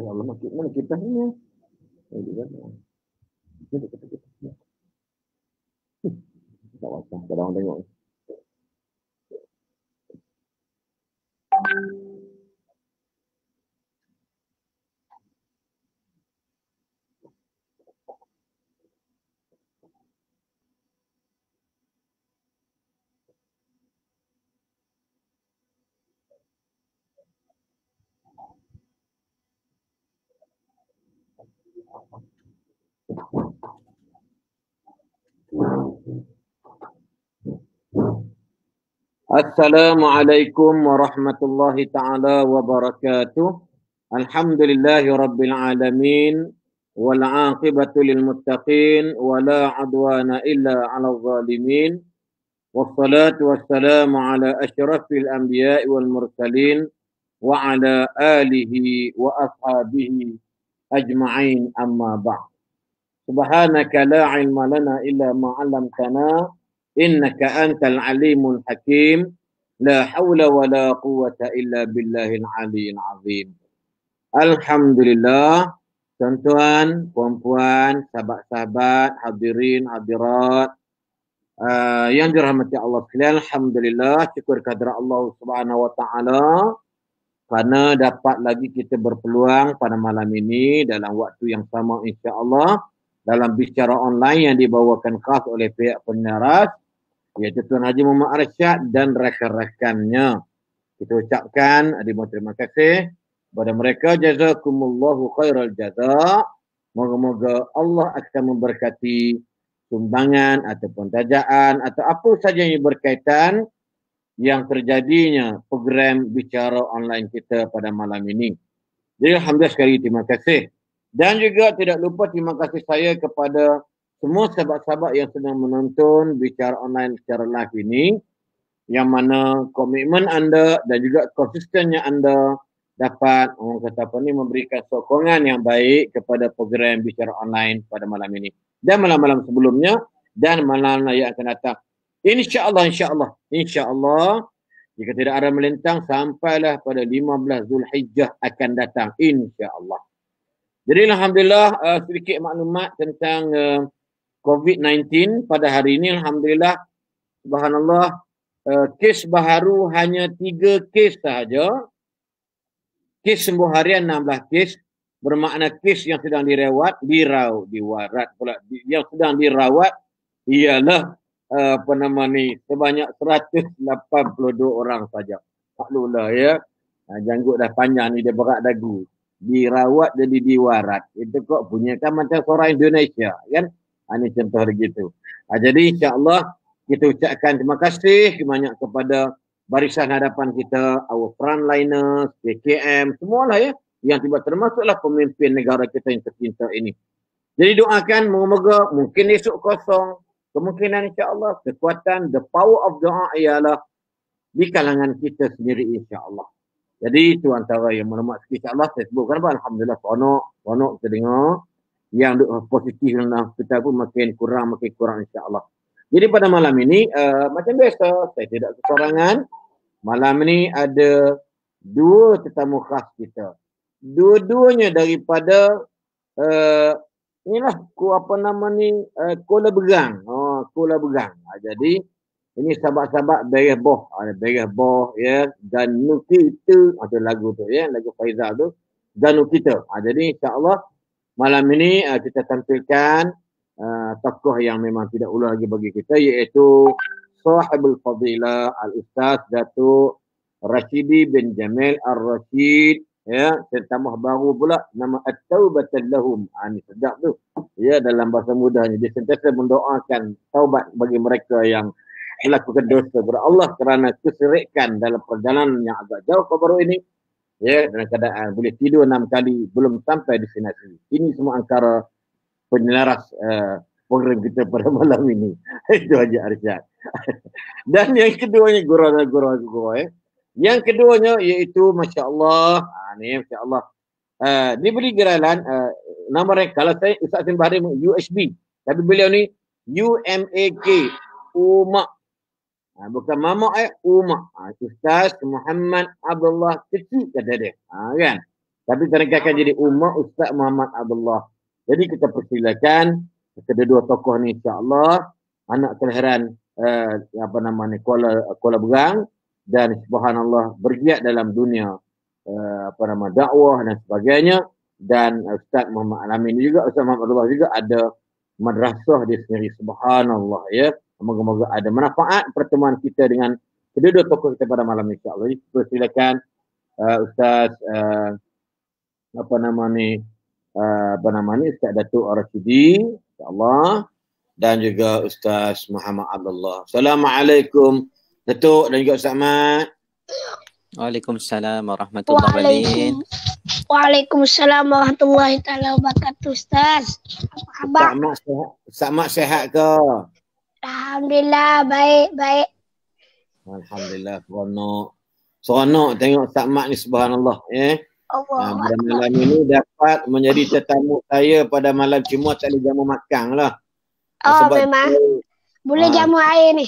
Allah makin mana kitabnya. Ini kan. Ini kita. Tak wasah, pada orang tengok. Assalamualaikum warahmatullahi ta'ala wabarakatuh. Alhamdulillahi rabbil alamin. Wal aqibatu lil muttaqin. Wala adwana illa ala zalimin. Wassalatu wassalamu ala asyrafil anbiya'i wal mursalin. Wa ala alihi wa ashabihi ajma'in amma ba'd. Subhanaka la ilma lana illa ma'alamtana. Innaka antal alimul hakim. La hawla wa la quwata illa billahil aliyil azim. Alhamdulillah, tuan-tuan, puan-puan, sahabat-sahabat, hadirin, hadirat yang dirahmati Allah sekalian. Alhamdulillah, syukur kehadirat Allah Subhanahu wa taala kerana dapat lagi kita berpeluang pada malam ini dalam waktu yang sama insya-Allah dalam bicara online yang dibawakan khas oleh pihak penyiaran iaitu Tuan Haji Muhammad Arsyad dan rakan-rakannya. Kita ucapkan terima kasih kepada mereka. Jazakumullahu khairal jaza. Moga-moga Allah akan memberkati sumbangan ataupun tajaan atau apa saja yang berkaitan yang terjadinya program bicara online kita pada malam ini. Jadi alhamdulillah sekali terima kasih. Dan juga tidak lupa terima kasih saya kepada semua sahabat-sahabat yang sedang menonton bicara online secara live ini, yang mana komitmen anda dan juga konsistennya anda dapat memberikan sokongan yang baik kepada program bicara online pada malam ini dan malam-malam sebelumnya dan malam yang akan datang. InsyaAllah jika tidak ada melintang sampailah pada 15 Zulhijjah akan datang insyaAllah. Jadi alhamdulillah sedikit maklumat tentang COVID-19 pada hari ini. Alhamdulillah, subhanallah, kes baharu hanya 3 kes sahaja. Kes sembuh harian 16 kes, bermakna kes yang sedang dirawat yang sedang dirawat ialah sebanyak 182 orang saja. Maklumlah ya. Janggut dah panjang ni, dia berat dagu. Dirawat jadi diwarat. Itu kok punya kan macam suara Indonesia kan? Ini contoh begitu. Jadi insya-Allah kita ucapkan terima kasih banyak kepada barisan hadapan kita, our frontliners, PKM, semualah ya, yang tiba termasuklah pemimpin negara kita yang tercinta ini. Jadi doakan moga-moga mungkin esok kosong, kemungkinan insya-Allah kekuatan, the power of doa ialah di kalangan kita sendiri insya-Allah. Jadi itu antara yang bermakna insya-Allah saya sebutkan alhamdulillah seronok kita dengar yang positif dalam kita pun makin kurang insya-Allah. Jadi pada malam ini macam biasa saya tidak kesorangan. Malam ini ada 2 tetamu khas kita. Dua-duanya daripada Kuala Begang. Kuala Begang. Jadi ini sahabat-sahabat Bereh Boh ya, dan Nukita ada lagu tu ya, lagu Faizal tu, dan Nukita. Jadi insya-Allah malam ini kita tampilkan tokoh yang memang tidak ulang lagi bagi kita, iaitu Sahibul Fadilah Al-Ustaz Datuk Rashidi bin Jamil Ar-Rashid ya, tambah baru pula nama At-Taubatan Lahum. Ini sedap tu. Ya, dalam bahasa mudahnya dia sentiasa mendoakan taubat bagi mereka yang melakukan dosa kepada Allah kerana kesirikan dalam perjalanan yang agak jauh baru ini. Ya, dalam keadaan boleh tidur 6 kali belum sampai destinasi. Ini semua antara penyelaras program kita pada malam ini. Itu Haji Arsyad. Dan yang keduanya gurau. Yang keduanya iaitu masya-Allah, ni masya-Allah. Diberi geralan nama mereka, kalau saya Ustaz Hasim Bahari USB, tapi beliau ni UMAK, Umak. Bukan Mama Umak. Ustaz Muhammad Abdullah Kecil kata dia. Kan? Tapi mereka akan jadi umat Ustaz Muhammad Abdullah. Jadi kita persilakan kedua tokoh ni insya-Allah anak kelahiran Kuala Berang dan subhanallah bergiat dalam dunia dakwah dan sebagainya. Dan Ustaz Muhammad Alamin juga, Ustaz Muhammad Abdullah juga ada madrasah dia sendiri, subhanallah ya. Moga-moga ada manfaat pertemuan kita dengan kedua tokoh kita pada malam insya-Allah. Jadi persilakan Ustaz Ustaz Datuk Ar-Rasyidi insya-Allah dan juga Ustaz Muhammad Abdullah. Assalamualaikum Datuk dan juga Ustaz Mat. Waalaikumsalam warahmatullahi wabarakatuh. Waalaikumsalam warahmatullahi taala wabarakatuh, Ustaz. Apa khabar? Ustaz Mat sihat ke? Alhamdulillah, baik. Alhamdulillah, seronok tengok Ustaz Mat ni, subhanallah pada malam ini dapat menjadi tetamu saya pada malam Jumaat tak boleh jamu makan lah. Sebab memang boleh jamu air ni.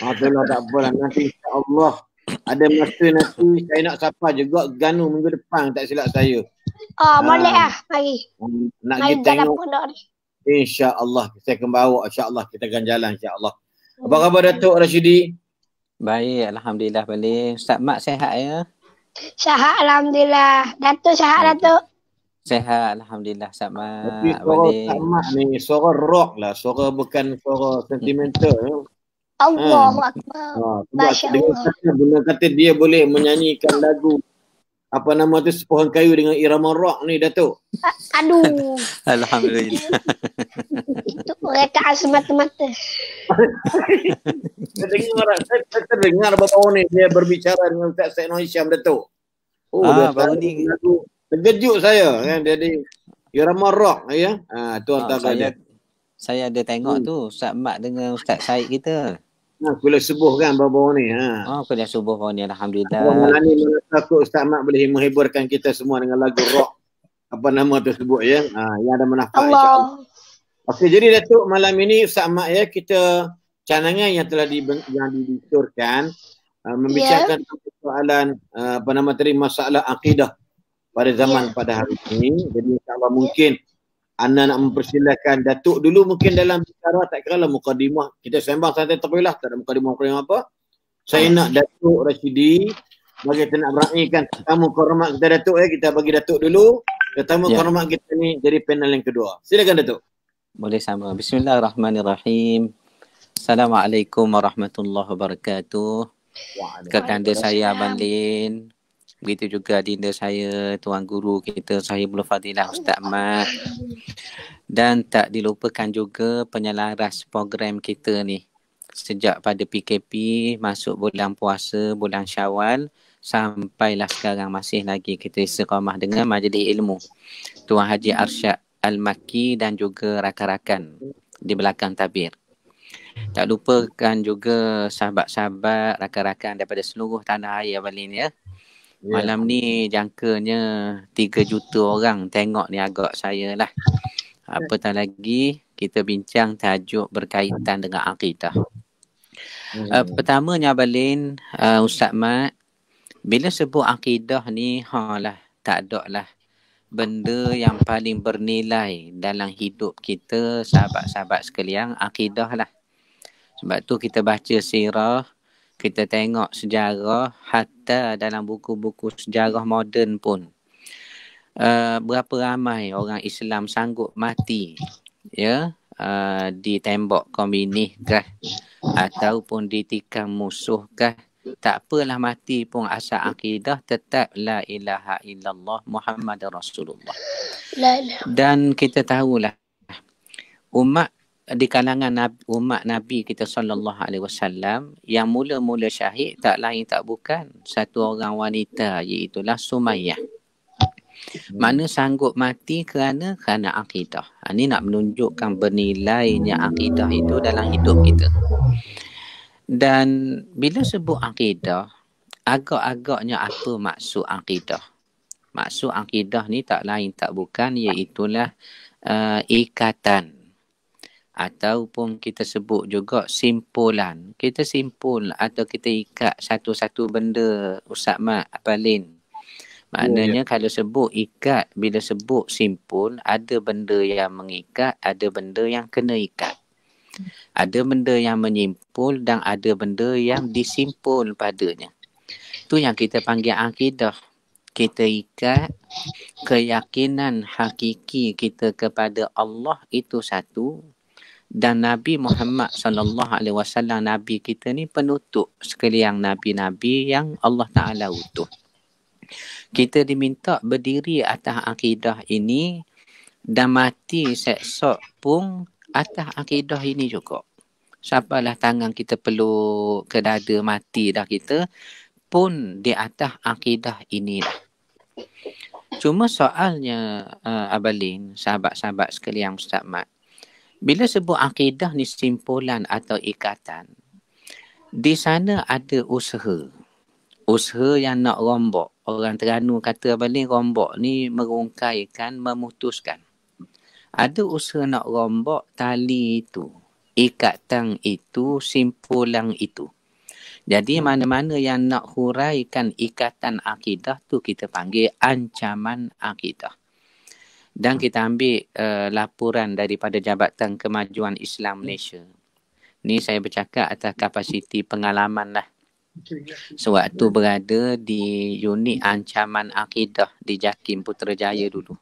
Itulah tak apalah, nanti insya-Allah ada masa nanti saya nak sapa juga Ganu minggu depan tak silap saya. Boleh mari. Nak pergi tengok. Insya-Allah saya akan bawa, insya-Allah kita akan jalan insya-Allah. Apa khabar Datuk Rasyidi? Baik, alhamdulillah boleh. Ustaz Mat sihat ya? Sihat alhamdulillah. Datuk sihat Datuk? Sihat alhamdulillah Ustaz Mat. Tapi suara Ustaz Mat ni suara rock lah, suara bukan suara sentimental. Allahu Akbar. Masya-Allah. Dengan kata dia boleh menyanyikan lagu Sepohon Kayu dengan irama rock ni Datuk. Aduh. Alhamdulillah. Itu mereka semata-mata. Saya terdengar bapak ni dia berbicara dengan Ustaz Said Noh Hisham Datuk. Baru ni lagu terkejut saya kan, jadi irama rock ya. Tu antara saya ada tengok tu Ustaz Mat dengan Ustaz Said kita. Kuliah subuh kan baru ni. Kuliah subuh ni alhamdulillah. Malam ni takut Ustaz Mat boleh menghiburkan kita semua dengan lagu rock tersebut ya. Yang ada manfaat insya-Allah. Okey, jadi Datuk malam ini Ustaz Mat ya, kita canangan yang telah diturunkan membicarakan soalan masalah akidah pada zaman pada hari ini. Jadi insya-Allah mungkin Anda nak mempersilakan Datuk dulu mungkin dalam bicara, tak kira lah mukadimah. Kita sembang santai terpilah, tak ada mukadimah apa. Saya nak Datuk Rasyidi bagi kita nak meraihkan tetamu kehormat kita Datuk ya. Kita bagi Datuk dulu. Tetamu kehormat kita ni jadi panel yang kedua. Silakan Datuk. Boleh sama. Bismillahirrahmanirrahim. Assalamualaikum warahmatullahi wabarakatuh. Kekanda saya Abang Lin. Begitu juga dinda saya, tuan guru kita, Sahibul Fadilah Ustaz Mat. Dan tak dilupakan juga penyelaras program kita ni. Sejak pada PKP, masuk bulan puasa, bulan Syawal, sampailah sekarang masih lagi kita istiqamah dengan majlis ilmu Tuan Haji Arsyad Al-Makki dan juga rakan-rakan di belakang tabir. Tak lupakan juga sahabat-sahabat, rakan-rakan daripada seluruh tanah air Abang Lin ya. Malam ni jangkanya 3 juta orang tengok ni agak saya lah. Apatah lagi kita bincang tajuk berkaitan dengan akidah. Pertamanya Abang Lin, Ustaz Mat, bila sebut akidah ni tak ada lah benda yang paling bernilai dalam hidup kita sahabat-sahabat sekalian, akidah lah. Sebab tu kita baca sirah, kita tengok sejarah, hatta dalam buku-buku sejarah moden pun. Berapa ramai orang Islam sanggup mati di tembok komunis kah, ataupun ditikam musuh kah. Tak apalah mati pun asal akidah tetap la ilaha illallah Muhammad Rasulullah. Dan kita tahulah umat di kalangan umat Nabi kita sallallahu alaihi wasallam yang mula-mula syahid tak lain tak bukan satu orang wanita, iaitu Sumayyah. Mana sanggup mati kerana akidah. Ini nak menunjukkan bernilainya akidah itu dalam hidup kita. Dan bila sebut akidah, agak-agaknya apa maksud akidah? Maksud akidah ni tak lain tak bukan iaitulah ikatan. Ataupun kita sebut juga simpulan. Kita simpul atau kita ikat satu-satu benda Ustaz Mat Balin. Maknanya kalau sebut ikat, bila sebut simpul, ada benda yang mengikat, ada benda yang kena ikat. Ada benda yang menyimpul dan ada benda yang disimpul padanya. Itu yang kita panggil akidah. Kita ikat keyakinan hakiki kita kepada Allah itu satu, dan Nabi Muhammad SAW, Nabi kita ni penutup sekalian nabi-nabi yang Allah Ta'ala utuh. Kita diminta berdiri atas akidah ini dan mati seksok pun atas akidah ini juga. Sampailah tangan kita peluk ke dada, mati dah kita pun di atas akidah inilah. Cuma soalnya Abalin, sahabat-sahabat sekalian Ustaz Mat, bila sebut akidah ni simpulan atau ikatan, di sana ada usaha. Usaha yang nak rombok. Orang Terengganu kata Abalin, rombok ni merungkaikan, memutuskan. Ada usaha nak rombok tali itu, ikatan itu, simpulan itu. Jadi mana-mana yang nak huraikan ikatan akidah tu kita panggil ancaman akidah. Dan kita ambil laporan daripada Jabatan Kemajuan Islam Malaysia. Ni saya bercakap atas kapasiti pengalaman lah. Sewaktu berada di unit ancaman akidah di Jakim Putrajaya dulu.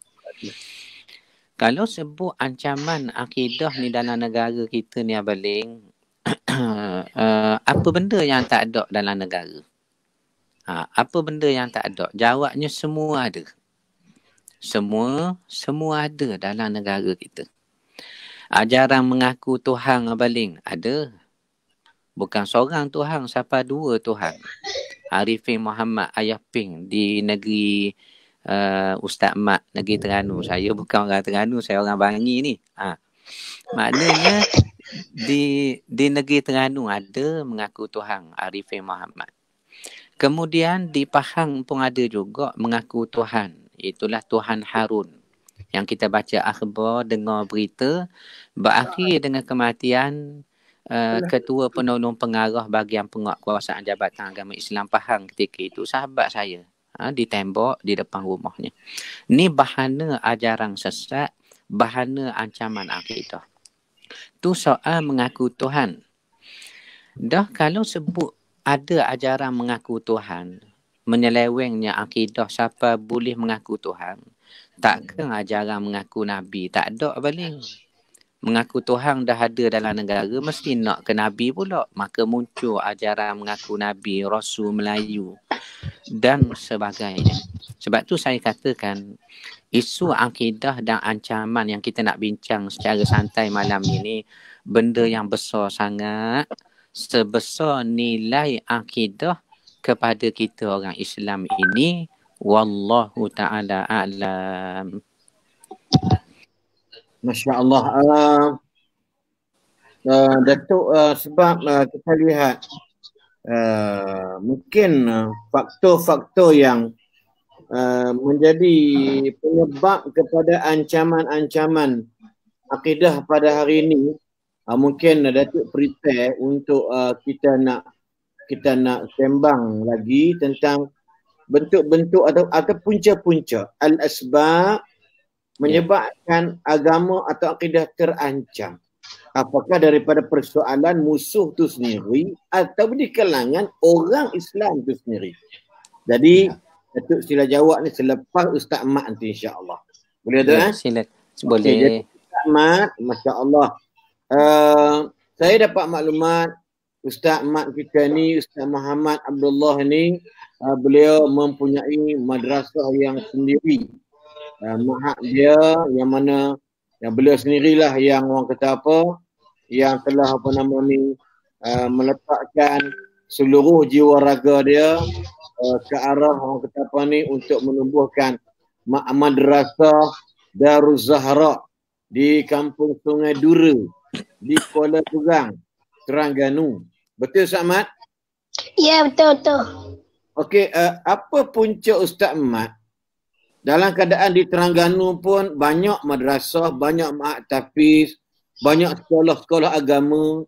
Kalau sebut ancaman akidah ni dalam negara kita ni Abaling, apa benda yang tak ada dalam negara? Apa benda yang tak ada? Jawabnya semua ada. Semua ada dalam negara kita. Ajaran mengaku Tuhan Abaling ada. Bukan seorang Tuhan, siapa dua Tuhan. Arifin Muhammad Ayah Ping di negeri Ustaz Mat, negeri Terengganu. Saya bukan orang Terengganu, saya orang Bangi ni. Maknanya di negeri Terengganu ada mengaku Tuhan Arifin Muhammad. Kemudian di Pahang pun ada juga mengaku Tuhan. Itulah Tuhan Harun. Yang kita baca akhbar, dengar berita, berakhir dengan kematian Ketua Penolong Pengarah Bahagian Penguatkuasaan Jabatan Agama Islam Pahang ketika itu, sahabat saya. Ditembak di depan rumahnya. Ni bahana ajaran sesat, bahana ancaman akidah. Tu soal mengaku Tuhan. Dah kalau sebut ada ajaran mengaku Tuhan, menyelewengnya akidah siapa boleh mengaku Tuhan, takkan ajaran mengaku Nabi tak ada Abaling. Mengaku Tuhan dah ada dalam negara, mesti nak ke Nabi pula. Maka muncul ajaran mengaku Nabi, Rasul Melayu dan sebagainya. Sebab tu saya katakan, isu akidah dan ancaman yang kita nak bincang secara santai malam ini, benda yang besar sangat, sebesar nilai akidah kepada kita orang Islam ini. Wallahu ta'ala a'lam. Masya Allah. Datuk, sebab kita lihat mungkin faktor-faktor yang menjadi penyebab kepada ancaman-ancaman akidah pada hari ini, mungkin Datuk prepare untuk kita nak sembang lagi tentang bentuk-bentuk atau punca-punca al-asbab menyebabkan agama atau akidah terancam. Apakah daripada persoalan musuh tu sendiri atau di kalangan orang Islam tu sendiri. Jadi Datuk sila jawab ni selepas Ustaz Mat nanti insya-Allah. Boleh tu Sila. Boleh. Okay, jadi Ustaz Mat, masya-Allah. Saya dapat maklumat Ustaz Mat kita ni, Ustaz Muhammad Abdullah ni, beliau mempunyai madrasah yang sendiri. Mahat dia yang mana yang beliau sendirilah yang orang kata apa, yang telah meletakkan seluruh jiwa raga dia ke arah orang kata apa ni untuk menumbuhkan madrasah Daruz Zahra di Kampung Sungai Dura di Kuala Tugang, Terengganu. Betul Ustaz Mat? Ya, betul. Okey, apa punca Ustaz Mat dalam keadaan di Terengganu pun banyak madrasah, banyak ma'had tahfiz, banyak sekolah-sekolah agama.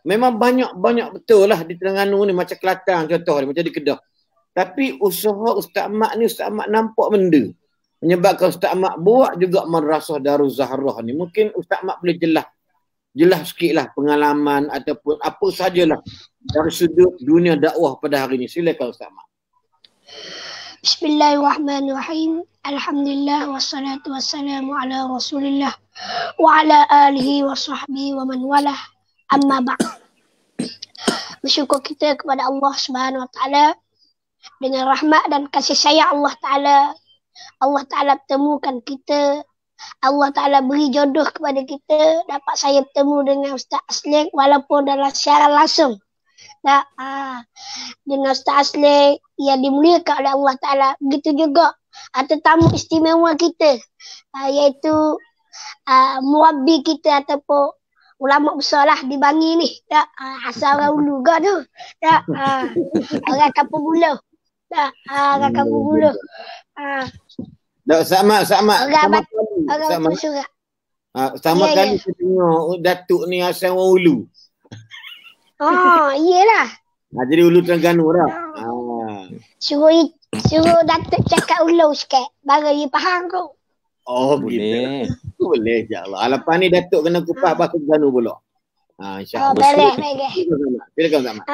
Memang banyak betul lah di Terengganu ni, macam Kelantan contoh, macam di Kedah. Tapi usaha Ustaz Mat ni, Ustaz Mat nampak benda. Menyebabkan Ustaz Mat buat juga Madrasah Darul Zahrah ni. Mungkin Ustaz Mat boleh jelas sikit lah pengalaman ataupun apa sajalah dari sudut dunia dakwah pada hari ni. Silakan Ustaz Mat. Bismillahirrahmanirrahim. Alhamdulillah wassalatu wassalamu ala Rasulillah wa ala alihi wa sahbihi wa man walah. Amma ba'd. Bersyukur kita kepada Allah Subhanahu wa taala dengan rahmat dan kasih sayang Allah Taala. Allah Taala temukan kita. Allah Taala beri jodoh kepada kita. Dapat saya bertemu dengan Ustaz Aslek walaupun dalam secara langsung. Dengan Ustaz Aslek yang dimuliakan oleh Allah Taala. Begitu juga tetamu istimewa kita, iaitu murabbi kita ataupun ulama besar lah di Bangi ni. Asal orang Ulu ke tu. Orang Kampung Buluh. Orang Kampung Buluh. Sama kali saya tengok Datuk ni asal orang Ulu. Iyalah. Jadi Ulu Terengganu dah. Suruh Datuk cakap Ulu sikit. Baru dia faham kot. Oh, boleh. Boleh insya-Allah. Lepas ni Datuk kena kupas bahasa Terengganu pula. InsyaAllah. Boleh. Silakan Zaman.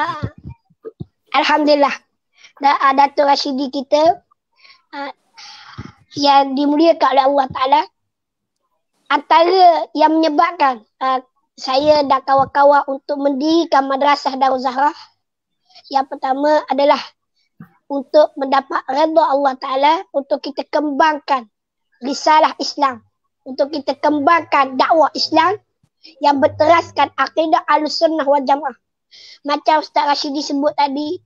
Alhamdulillah. Datuk Rashidi kita yang dimuliakan oleh Allah Ta'ala. Antara yang menyebabkan saya dan kawan-kawan untuk mendirikan Madrasah Darul Zahrah, yang pertama adalah untuk mendapat redha Allah Ta'ala, untuk kita kembangkan risalah Islam, untuk kita kembangkan dakwah Islam yang berteraskan akidah Ahlussunnah wal Jamaah. Macam Ustaz Rashidi sebut tadi,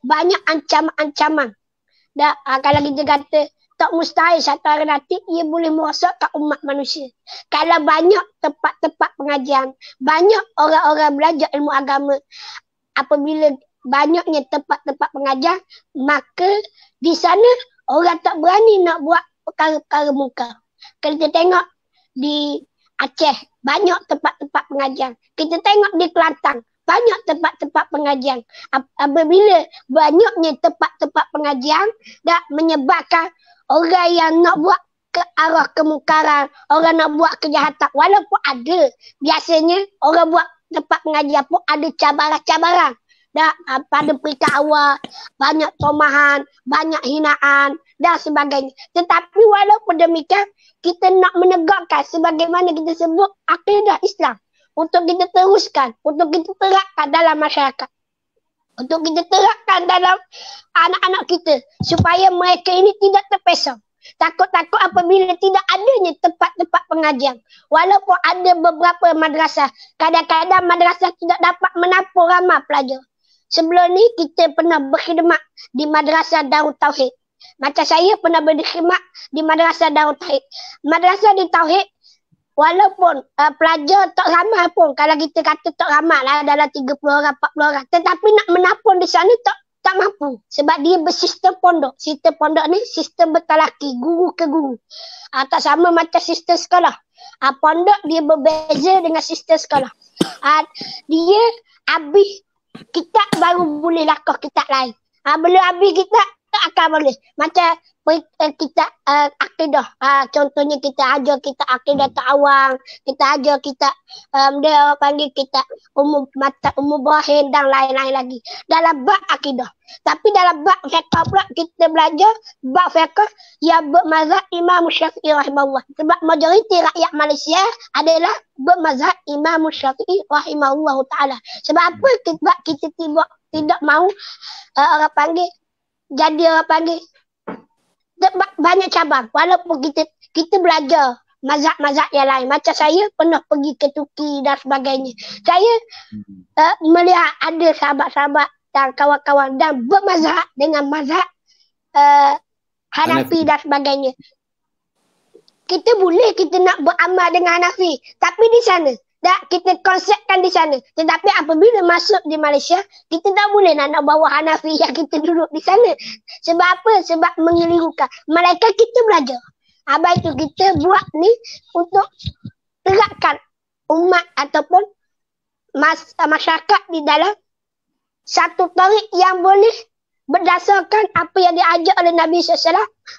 banyak ancaman-ancaman. Kalau kita kata tak mustahil satu hari nanti ia boleh merosakkan umat manusia. Kalau banyak tempat-tempat pengajian, banyak orang-orang belajar ilmu agama, apabila banyaknya tempat-tempat pengajian, maka di sana orang tak berani nak buat perkara-perkara mungkar. Kalau kita tengok di Aceh, banyak tempat-tempat pengajian. Kita tengok di Kelantan, banyak tempat-tempat pengajian. Apabila banyaknya tempat-tempat pengajian dah menyebabkan orang yang nak buat ke arah kemungkaran, orang nak buat kejahatan, walaupun ada, biasanya orang buat tempat pengajian pun ada cabaran-cabaran. Pada peringkat awal, banyak tomahan, banyak hinaan dan sebagainya. Tetapi walaupun demikian, kita nak menegakkan sebagaimana kita sebut akidah Islam. Untuk kita teruskan, untuk kita terapkan dalam masyarakat. Untuk kita terapkan dalam anak-anak kita. Supaya mereka ini tidak terpesong. Takut-takut apabila tidak adanya tempat-tempat pengajian. Walaupun ada beberapa madrasah, kadang-kadang madrasah tidak dapat menampung ramai pelajar. Sebelum ni kita pernah berkhidmat di Madrasah Darul Tauhid. Macam saya pernah berkhidmat di Madrasah Darul Tauhid. Madrasah di Tauhid, walaupun pelajar tak ramai pun, kalau kita kata tak ramai lah, dalam 30 orang, 40 orang. Tetapi nak menampung di sana tak mampu. Sebab dia bersistem pondok. Sistem pondok ni sistem bertalaki, guru ke guru. Tak sama macam sistem sekolah. Pondok dia berbeza dengan sistem sekolah. Dia habis kitab baru boleh lakuh kitab lain. Belum habis kitab tak akan boleh. Macam kitab akidah. Contohnya kita ajar kitab akidah ta'awang, kita ajar kitab dia panggil kitab mata umum Ibrahim dan lain-lain lagi. Dalam bab akidah. Tapi dalam bab fiqh pula kita belajar bab fiqh yang bermazhab Imam Syafi'i rahimahullah. Sebab majoriti rakyat Malaysia adalah bermazhab Imam Syafi'i rahimahullah ta'ala. Sebab apa? Sebab kita tidak mahu orang panggil, jadi orang panggil banyak cabang. Walaupun kita belajar mazhab-mazhab yang lain. Macam saya pernah pergi ke Turki dan sebagainya. Saya melihat ada sahabat-sahabat dan kawan-kawan dan bermazhab dengan mazhab Hanafi dan sebagainya. Kita boleh kita nak beramal dengan Hanafi. Tapi di sana, kita konsepkan di sana. Tetapi apabila masuk di Malaysia, kita tak boleh nak bawa Hanafi yang kita duduk di sana. Sebab apa? Sebab mengelirukan. Mereka kita belajar. Abang itu kita buat ni untuk terapkan umat ataupun masyarakat di dalam satu tarik yang boleh berdasarkan apa yang diajar oleh Nabi SAW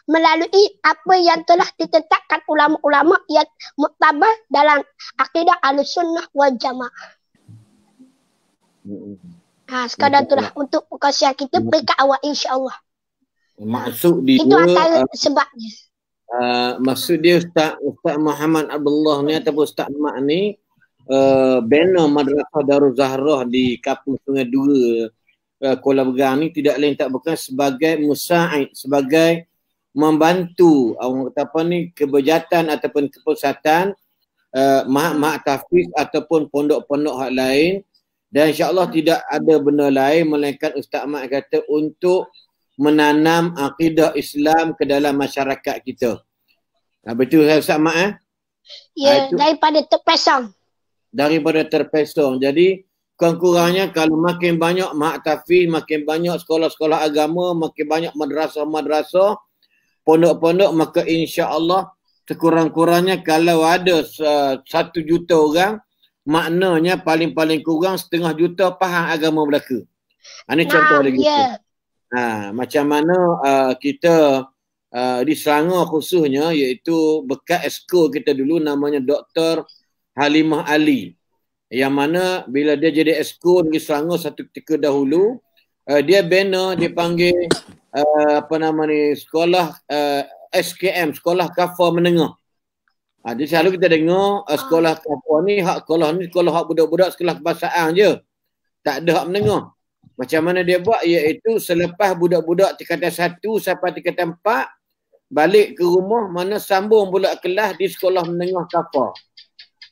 melalui apa yang telah ditetapkan ulama-ulama yang muktabar dalam akidah Ahlussunnah wal Jamaah. Sekadar itulah untuk perkongsian kita peringkat awal, insya-Allah. Maksud dia itu antara sebabnya. Maksud dia Ustaz Muhammad Abdullah ni ataupun Ustaz Mak ni banner Madrasah Darul Zahrah di Kapung Sungai Dua, Kuala Begang ni tidak lain tak bukan sebagai musa'id, sebagai membantu orang kata apa ni, kebejatan ataupun kepusatan mak tahfiz ataupun pondok-pondok hak lain. Dan insya-Allah tidak ada benda lain melainkan Ustaz Mak kata untuk menanam akidah Islam ke dalam masyarakat kita. Betul Ustaz Mak Ya, daripada terpesong. Daripada terpesong. Jadi kurang-kurangnya kalau makin banyak mak tahfiz, makin banyak sekolah-sekolah agama, makin banyak madrasah-madrasah, pondok-pondok, maka insya-Allah sekurang-kurangnya kalau ada 1 juta orang, maknanya paling-paling kurang 0,5 juta faham agama Melaka. Ini contoh lagi. Macam mana kita di Selangor khususnya, iaitu bekas esko kita dulu namanya Dr. Halimah Ali, yang mana bila dia jadi esko di Selangor satu ketika dahulu, dia banner dia panggil sekolah SKM, sekolah kafar menengah. Jadi selalu kita dengar sekolah kafar ni sekolah hak budak-budak, sekolah kebahasaan je, tak ada hak menengah. Macam mana dia buat, iaitu selepas budak-budak tingkatan 1 sampai tingkatan 4 balik ke rumah, mana sambung pula kelas di sekolah menengah kafar.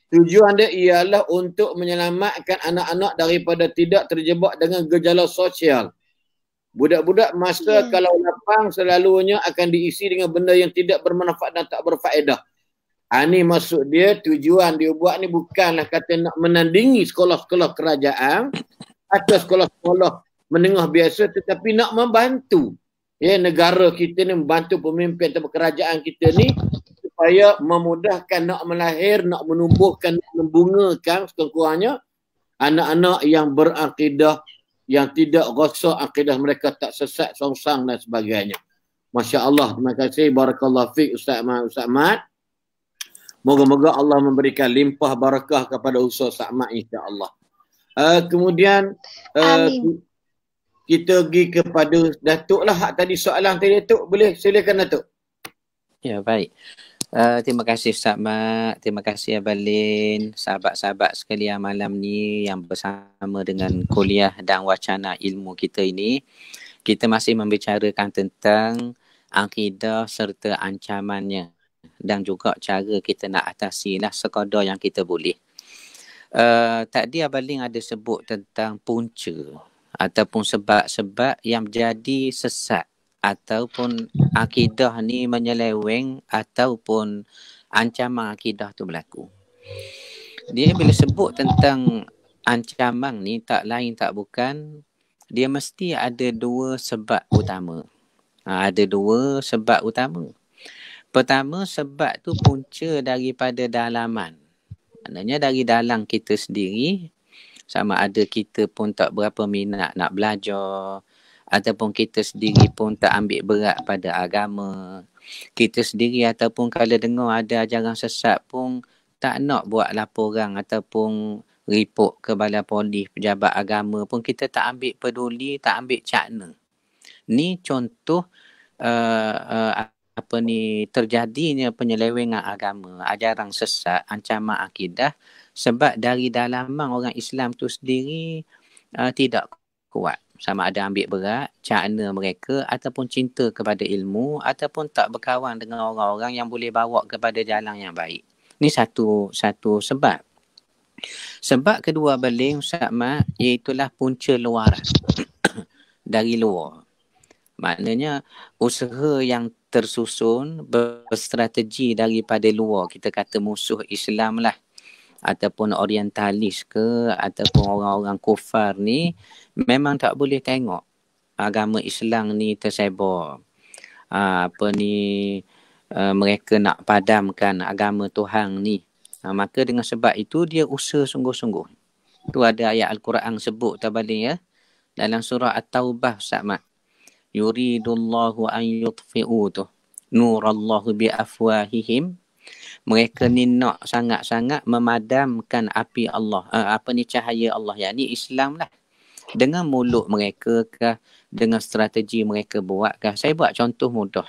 Tujuan dia ialah untuk menyelamatkan anak-anak daripada tidak terjebak dengan gejala sosial. Budak-budak masa kalau lapang selalunya akan diisi dengan benda yang tidak bermanfaat dan tak berfaedah. Ini maksud dia, tujuan dia buat ni bukanlah kata nak menandingi sekolah-sekolah kerajaan atau sekolah-sekolah menengah biasa, tetapi nak membantu negara kita ni, membantu pemimpin atau kerajaan kita ni supaya memudahkan nak melahir, nak menumbuhkan, nak membungakan sekurang-kurangnya anak-anak yang berakidah, yang tidak rosak akidah mereka, tak sesat, songsang dan sebagainya. Masya Allah, terima kasih. Barakallahu fiik Ustaz Mat. Moga-moga Allah memberikan limpah barakah kepada usaha Ustaz Mat, insya-Allah. Kemudian kita pergi kepada Datuk lah. Hak tadi soalan tadi Datuk, boleh silakan Datuk. Ya, baik. Terima kasih Ustaz Mat, terima kasih Abalin, sahabat-sahabat sekalian malam ni yang bersama dengan kuliah dan wacana ilmu kita ini. Kita masih membicarakan tentang akidah serta ancamannya dan juga cara kita nak atasilah sekadar yang kita boleh. Tadi Abalin ada sebut tentang punca ataupun sebab-sebab yang jadi sesat ataupun akidah ni menyeleweng ataupun ancaman akidah tu berlaku. Dia bila sebut tentang ancaman ni tak lain tak bukan, dia mesti ada 2 sebab utama. Ada 2 sebab utama. Pertama, sebab tu punca daripada dalaman. Maknanya dari dalam kita sendiri, sama ada kita pun tak berapa minat nak belajar, ataupun kita sendiri pun tak ambil berat pada agama. Kita sendiri ataupun kalau dengar ada ajaran sesat pun tak nak buat laporan ataupun report ke Balai Polis, pejabat agama pun kita tak ambil peduli, tak ambil cakna. Ni contoh terjadinya penyelewengan agama, ajaran sesat, ancaman akidah sebab dari dalaman orang Islam tu sendiri tidak kuat. Sama ada ambil berat, cakna mereka ataupun cinta kepada ilmu ataupun tak berkawan dengan orang-orang yang boleh bawa kepada jalan yang baik. Ini satu sebab. Sebab kedua Balin Ustaz Mat, iaitulah punca luaran dari luar. Maknanya usaha yang tersusun berstrategi daripada luar, kita kata musuh Islam lah, ataupun orientalis ke ataupun orang-orang kufar ni memang tak boleh tengok agama Islam ni tersebar. Mereka nak padamkan agama Tuhan ni. Maka dengan sebab itu dia usaha sungguh-sungguh. Tu ada ayat Al-Quran sebut tabalik ya, dalam surah At-Taubah Ustaz Mat. yuridullahu an yutfi'u tu nurallahu bi afwahihim. Mereka ni nak sangat-sangat memadamkan api Allah, cahaya Allah, yakni Islam lah, dengan mulut mereka kah, dengan strategi mereka buat kah. Saya buat contoh mudah.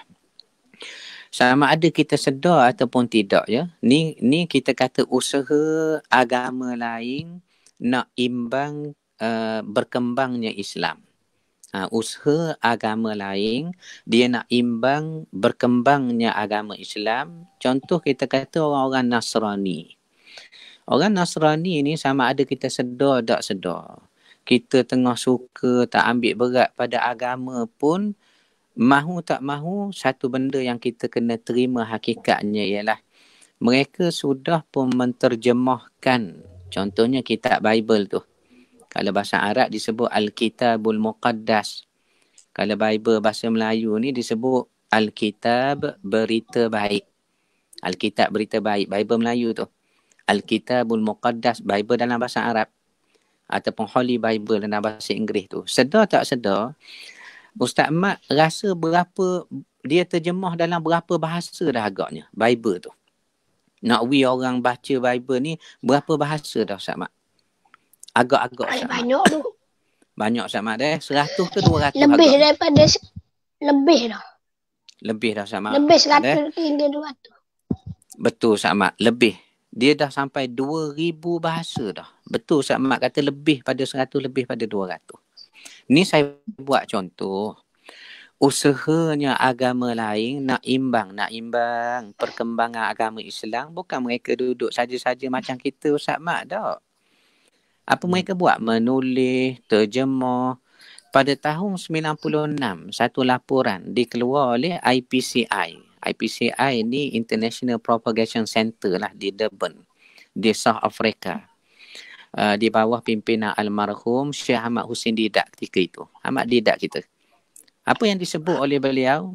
Sama ada kita sedar ataupun tidak, ya. Ni kita kata usaha agama lain nak imbang berkembangnya Islam. Usaha agama lain dia nak imbang berkembangnya agama Islam. Contoh kita kata orang-orang Nasrani. Orang Nasrani ni sama ada kita sedar tak sedar, kita tengah suka tak ambil berat pada agama pun, mahu tak mahu, satu benda yang kita kena terima hakikatnya ialah mereka sudah pun menterjemahkan, contohnya kitab Bible tu. Kalau bahasa Arab disebut Al-Kitabul Muqaddas. Kalau Bible bahasa Melayu ni disebut Al-Kitab Berita Baik. Al-Kitab Berita Baik, Bible Melayu tu. Al-Kitabul Muqaddas, Bible dalam bahasa Arab. Ataupun Holy Bible dalam bahasa Inggeris tu. Sedar tak sedar, Ustaz Mat rasa berapa, dia terjemah dalam berapa bahasa dah agaknya, Bible tu. Nak orang baca Bible ni, berapa bahasa dah Ustaz Mat? Agak-agak Ustaz Mat. Banyak tu. Banyak Ustaz Mat dah. 100 ke 200 Lebih agak. daripada lebih dah. Lebih dah Ustaz Mat. Lebih 100 hingga 200. Betul Ustaz Mat, lebih. Dia dah sampai 2000 bahasa dah. Betul Ustaz Mat kata lebih pada 100, lebih pada 200. Ni saya buat contoh. Usahanya agama lain nak imbang perkembangan agama Islam. Bukan mereka duduk saja-saja macam kita Ustaz Mat dah. Apa mereka buat? Menulis, terjemah. Pada tahun 96, satu laporan dikeluar oleh IPCI. IPCI ni International Propagation Center lah di Durban, di South Africa. Di bawah pimpinan almarhum Syekh Ahmad Hussein Didat ketika itu. Ahmad Didat kita. Apa yang disebut oleh beliau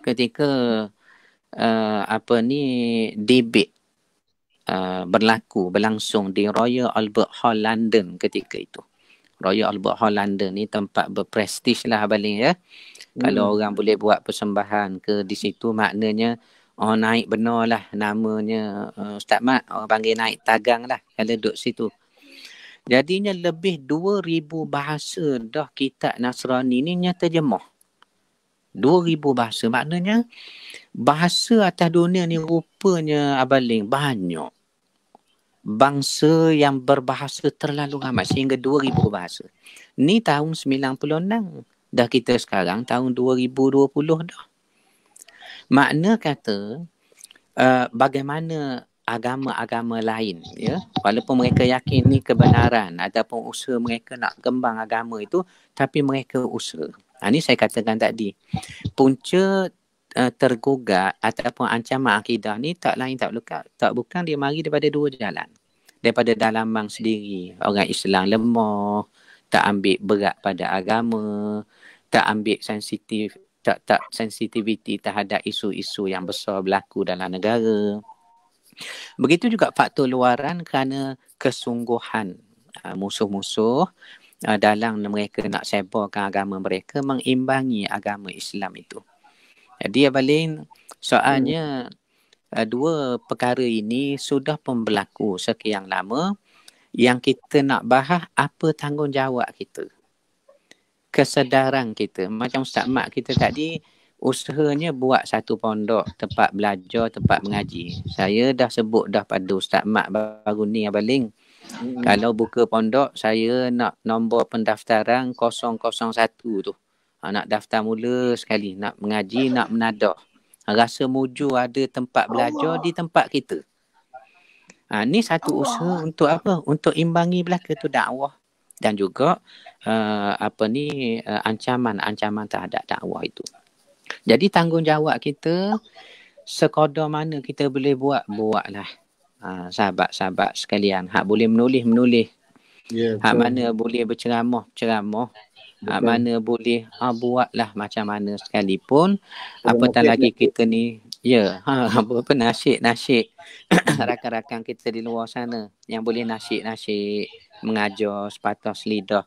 ketika debate berlangsung di Royal Albert Hall London ketika itu. Royal Albert Hall London ni tempat berprestij lah Abaling, ya. Kalau orang boleh buat persembahan ke di situ, maknanya naik benar lah namanya. Ustaz Mat, orang panggil naik tagang lah kalau duduk situ. Jadinya lebih 2000 bahasa dah kitab Nasrani ni terjemah. 2000 bahasa, maknanya bahasa atas dunia ni rupanya Abaling banyak. Bangsa yang berbahasa terlalu ramai sehingga 2000 bahasa. Ni tahun 96. Dah kita sekarang tahun 2020 dah. Makna kata bagaimana agama-agama lain, ya, walaupun mereka yakin ni kebenaran ataupun usaha mereka nak kembang agama itu, tapi mereka usaha. Ni saya katakan tadi. Punca tergugat ataupun ancaman akidah ni tak lain tak bukan dia mari daripada dua jalan. Daripada dalaman sendiri, orang Islam lemah, tak ambil berat pada agama, tak ambil tak sensitiviti terhadap isu-isu yang besar berlaku dalam negara. Begitu juga faktor luaran kerana kesungguhan musuh-musuh dalam mereka nak sebarkan agama mereka mengimbangi agama Islam itu. Jadi Abalin, soalnya dua perkara ini sudah pun berlaku sekian lama. Yang kita nak bahas apa tanggungjawab kita, kesedaran kita. Macam Ustaz Mat kita tadi, usahanya buat satu pondok, tempat belajar, tempat mengaji. Saya dah sebut dah pada Ustaz Mat baru ni Abaling. Kalau buka pondok, saya nak nombor pendaftaran 001 tu. Nak daftar mula sekali, nak mengaji, nak menadah. Rasa muju ada tempat belajar di tempat kita. Ni satu usaha untuk apa? Untuk imbangi belaka tu dakwah dan juga ancaman terhadap dakwah itu. Jadi tanggungjawab kita sekadar mana kita boleh buatlah. Sahabat-sahabat sekalian, hak boleh menulis. Hak mana boleh berceramah. Hak mana boleh buatlah macam mana sekalipun. Apatah lagi kita ni, apa nasyid rakan-rakan kita di luar sana yang boleh nasyid mengajar sepatah selidah.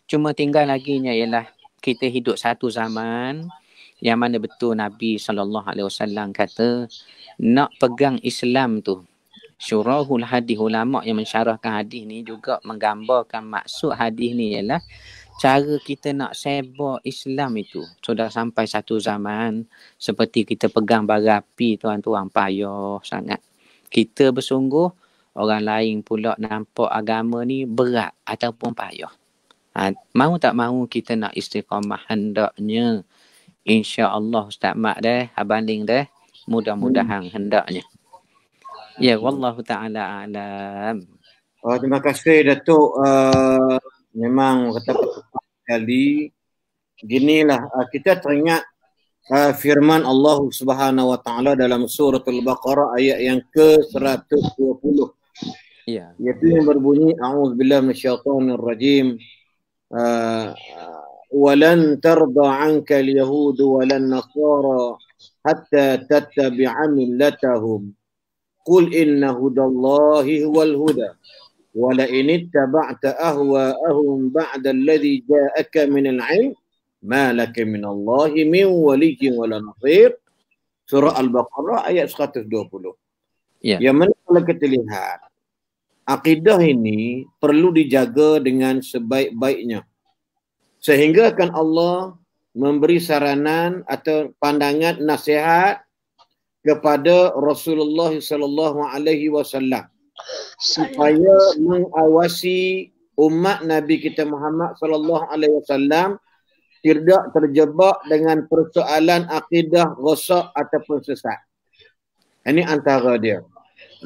Cuma tinggal laginya ialah kita hidup satu zaman yang mana betul Nabi SAW kata nak pegang Islam tu. Syurahul hadis, ulama yang mensyarahkan hadis ni juga menggambarkan maksud hadis ni ialah cara kita nak sebar Islam itu. Sudah sampai satu zaman seperti kita pegang bara api, tuan-tuan, payah sangat. Kita bersungguh, orang lain pula nampak agama ni berat ataupun payah. Mau tak mau kita nak istiqamah, hendaknya. InsyaAllah Ustaz Mat dah, Abang Ling dah, mudah-mudahan hendaknya. Ya, wallahu ta'ala alam. Terima kasih Datuk. Memang kata tepat sekali. Ginilah kita teringat firman Allah Subhanahu wa taala dalam surah Al-Baqarah ayat yang ke-120. Ya. Iaitu yang berbunyi a'udzubillahi minasyaitonir rajim. Walan tarda 'anka al-yahud walan nasara hatta tattabi'a millatahum. Qul inna hudallahi huwal huda. Wala in ittaba'ta ahwa'ahum ba'da alladhi ja'aka min al-'ilm ma laka min Allahi min waliyyin wala nasir. Surah Al-Baqarah ayat 120. Ya. Yang mana kalau kita lihat akidah ini perlu dijaga dengan sebaik-baiknya. Sehingga akan Allah memberi saranan atau pandangan nasihat kepada Rasulullah sallallahu alaihi wasallam supaya mengawasi umat Nabi kita Muhammad sallallahu alaihi wasallam tidak terjebak dengan persoalan akidah rosak ataupun sesat. Ini antara dia.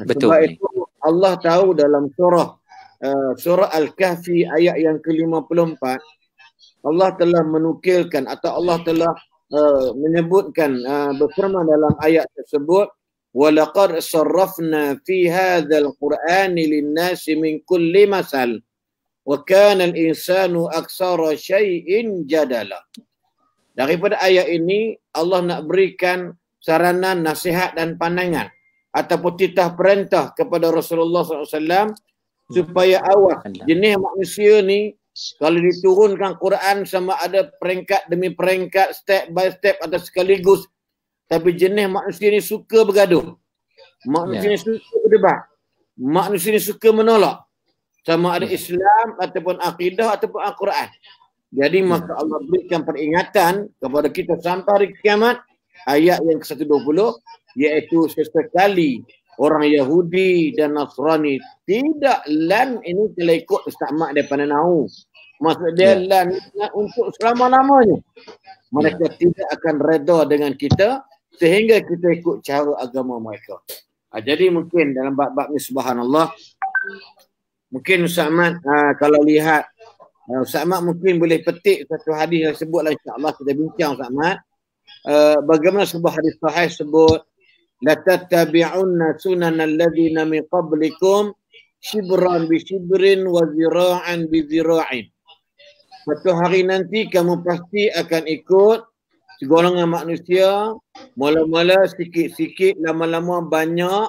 Betul. Sebab itu Allah tahu dalam surah Al-Kahfi ayat yang ke-54 Allah telah menukilkan atau Allah telah menyebutkan berfirman dalam ayat tersebut walaqad sarrafna fi hadzal qur'ani lin-nasi min kulli masal wa kana al-insanu aktsara syai'in jadala. Daripada ayat ini Allah nak berikan saranan, nasihat dan pandangan ataupun titah perintah kepada Rasulullah SAW supaya awas jenis manusia ni kalau diturunkan Quran sama ada peringkat demi peringkat, step by step atau sekaligus. Tapi jenis manusia ni suka bergaduh. Manusia ni suka berdebat. Manusia ni suka menolak. Sama ada Islam ataupun akidah ataupun Al-Quran. Jadi maka Allah berikan peringatan kepada kita sampai hari kiamat. Ayat yang ke-120 iaitu sesekali orang Yahudi dan Nasrani tidak lan ini telah ikut Ustaz Mat daripada Nahu. Maksud dia lan untuk selama-lamanya. Mereka tidak akan reda dengan kita sehingga kita ikut cara agama mereka. Jadi mungkin dalam bab-bab ni subhanallah. Mungkin Ustaz Mat kalau lihat Ustaz Mat mungkin boleh petik satu hadis yang sebutlah insya-Allah kita bincang Ustaz Mat. Bagaimana sebuah hadis sahih sebut la tattabi'unna sunanal ladzina min qablikum shibran bi shibrin wa zira'an bi zira'in. Satu hari nanti kamu pasti akan ikut segolongan manusia, mula-mula sikit-sikit, lama-lama banyak,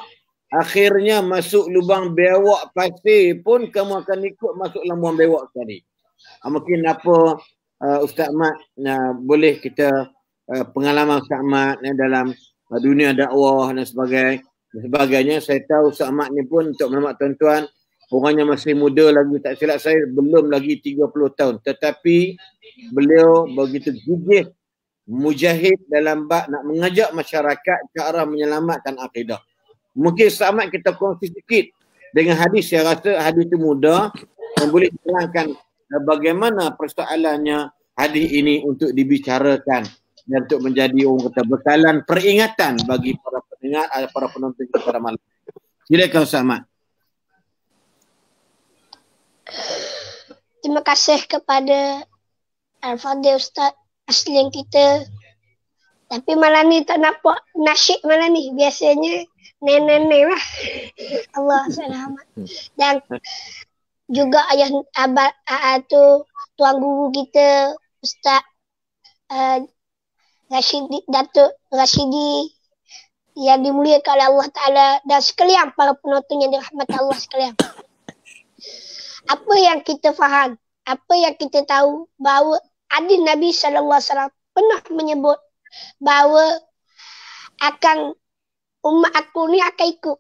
akhirnya masuk lubang bewak pasir pun kamu akan ikut masuk lubang bewak tadi. Mungkin apa Ustaz Mat boleh kita pengalaman Ustaz Mat dalam dunia dakwah dan sebagainya. Saya tahu Ustaz Mat ni pun untuk maklumat tuan-tuan orangnya masih muda lagi, tak silap saya belum lagi 30 tahun. Tetapi beliau begitu gigih, mujahid dalam bab nak mengajak masyarakat ke arah menyelamatkan akidah. Mungkin Ustaz kita kongsi sedikit dengan hadis, saya rasa hadis itu mudah dan boleh diterangkan bagaimana persoalannya hadis ini untuk dibicarakan dan untuk menjadi orang kata bekalan peringatan bagi para pendengar, para penonton kita pada malam. Silakan Ustaz Mat. Terima kasih kepada Al-Fadhil Ustaz Aslin kita. Tapi malam ni tak nampak nasyid malam ni. Biasanya nenek-nenek lah. Allah selamat. Dan juga ayah abad tu tuan guru kita Ustaz Datuk Rashidi yang dimuliakan oleh Allah Ta'ala dan sekalian para penonton yang dirahmati Allah sekalian. Apa yang kita faham, apa yang kita tahu bahawa hadis Nabi SAW pernah menyebut bahawa umat aku ni akan ikut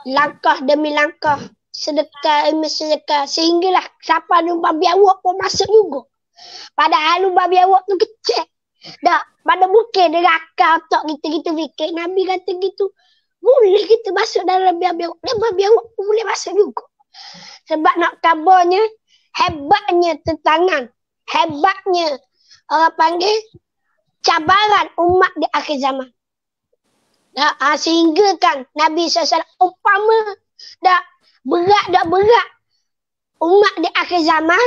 langkah demi langkah, sedekah demi sedekah, sehinggalah siapa lubang biawak pun masuk juga. Padahal lubang biawak tu kecil. Dah, pada bukan dia rakam otak kita fikir. Nabi kata gitu. Boleh kita masuk dalam biawak. Lubang biawak pun boleh masuk juga. Sebab nak kabarnya, hebatnya tentangan. Hebatnya orang panggil cabaran umat di akhir zaman. Sehingga kan Nabi SAW umpama dah berat umat di akhir zaman,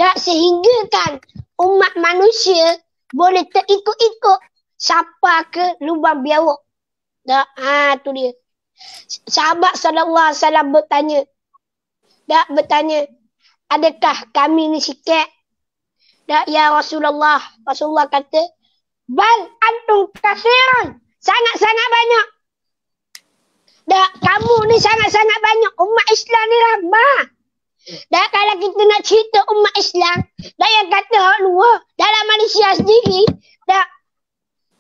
dah sehingga kan umat manusia boleh terikut-ikut siapa ke lubang biawak. Dah, tu dia. Sahabat SAW bertanya, adakah kami ni sikit? Dah, ya Rasulullah. Rasulullah kata, bal antum kasiran. Sangat-sangat banyak. Dah, kamu ni sangat-sangat banyak. Umat Islam ni ramah. Dah, kalau kita nak cerita umat Islam, dah yang kata orang luar, dalam Malaysia sendiri, dah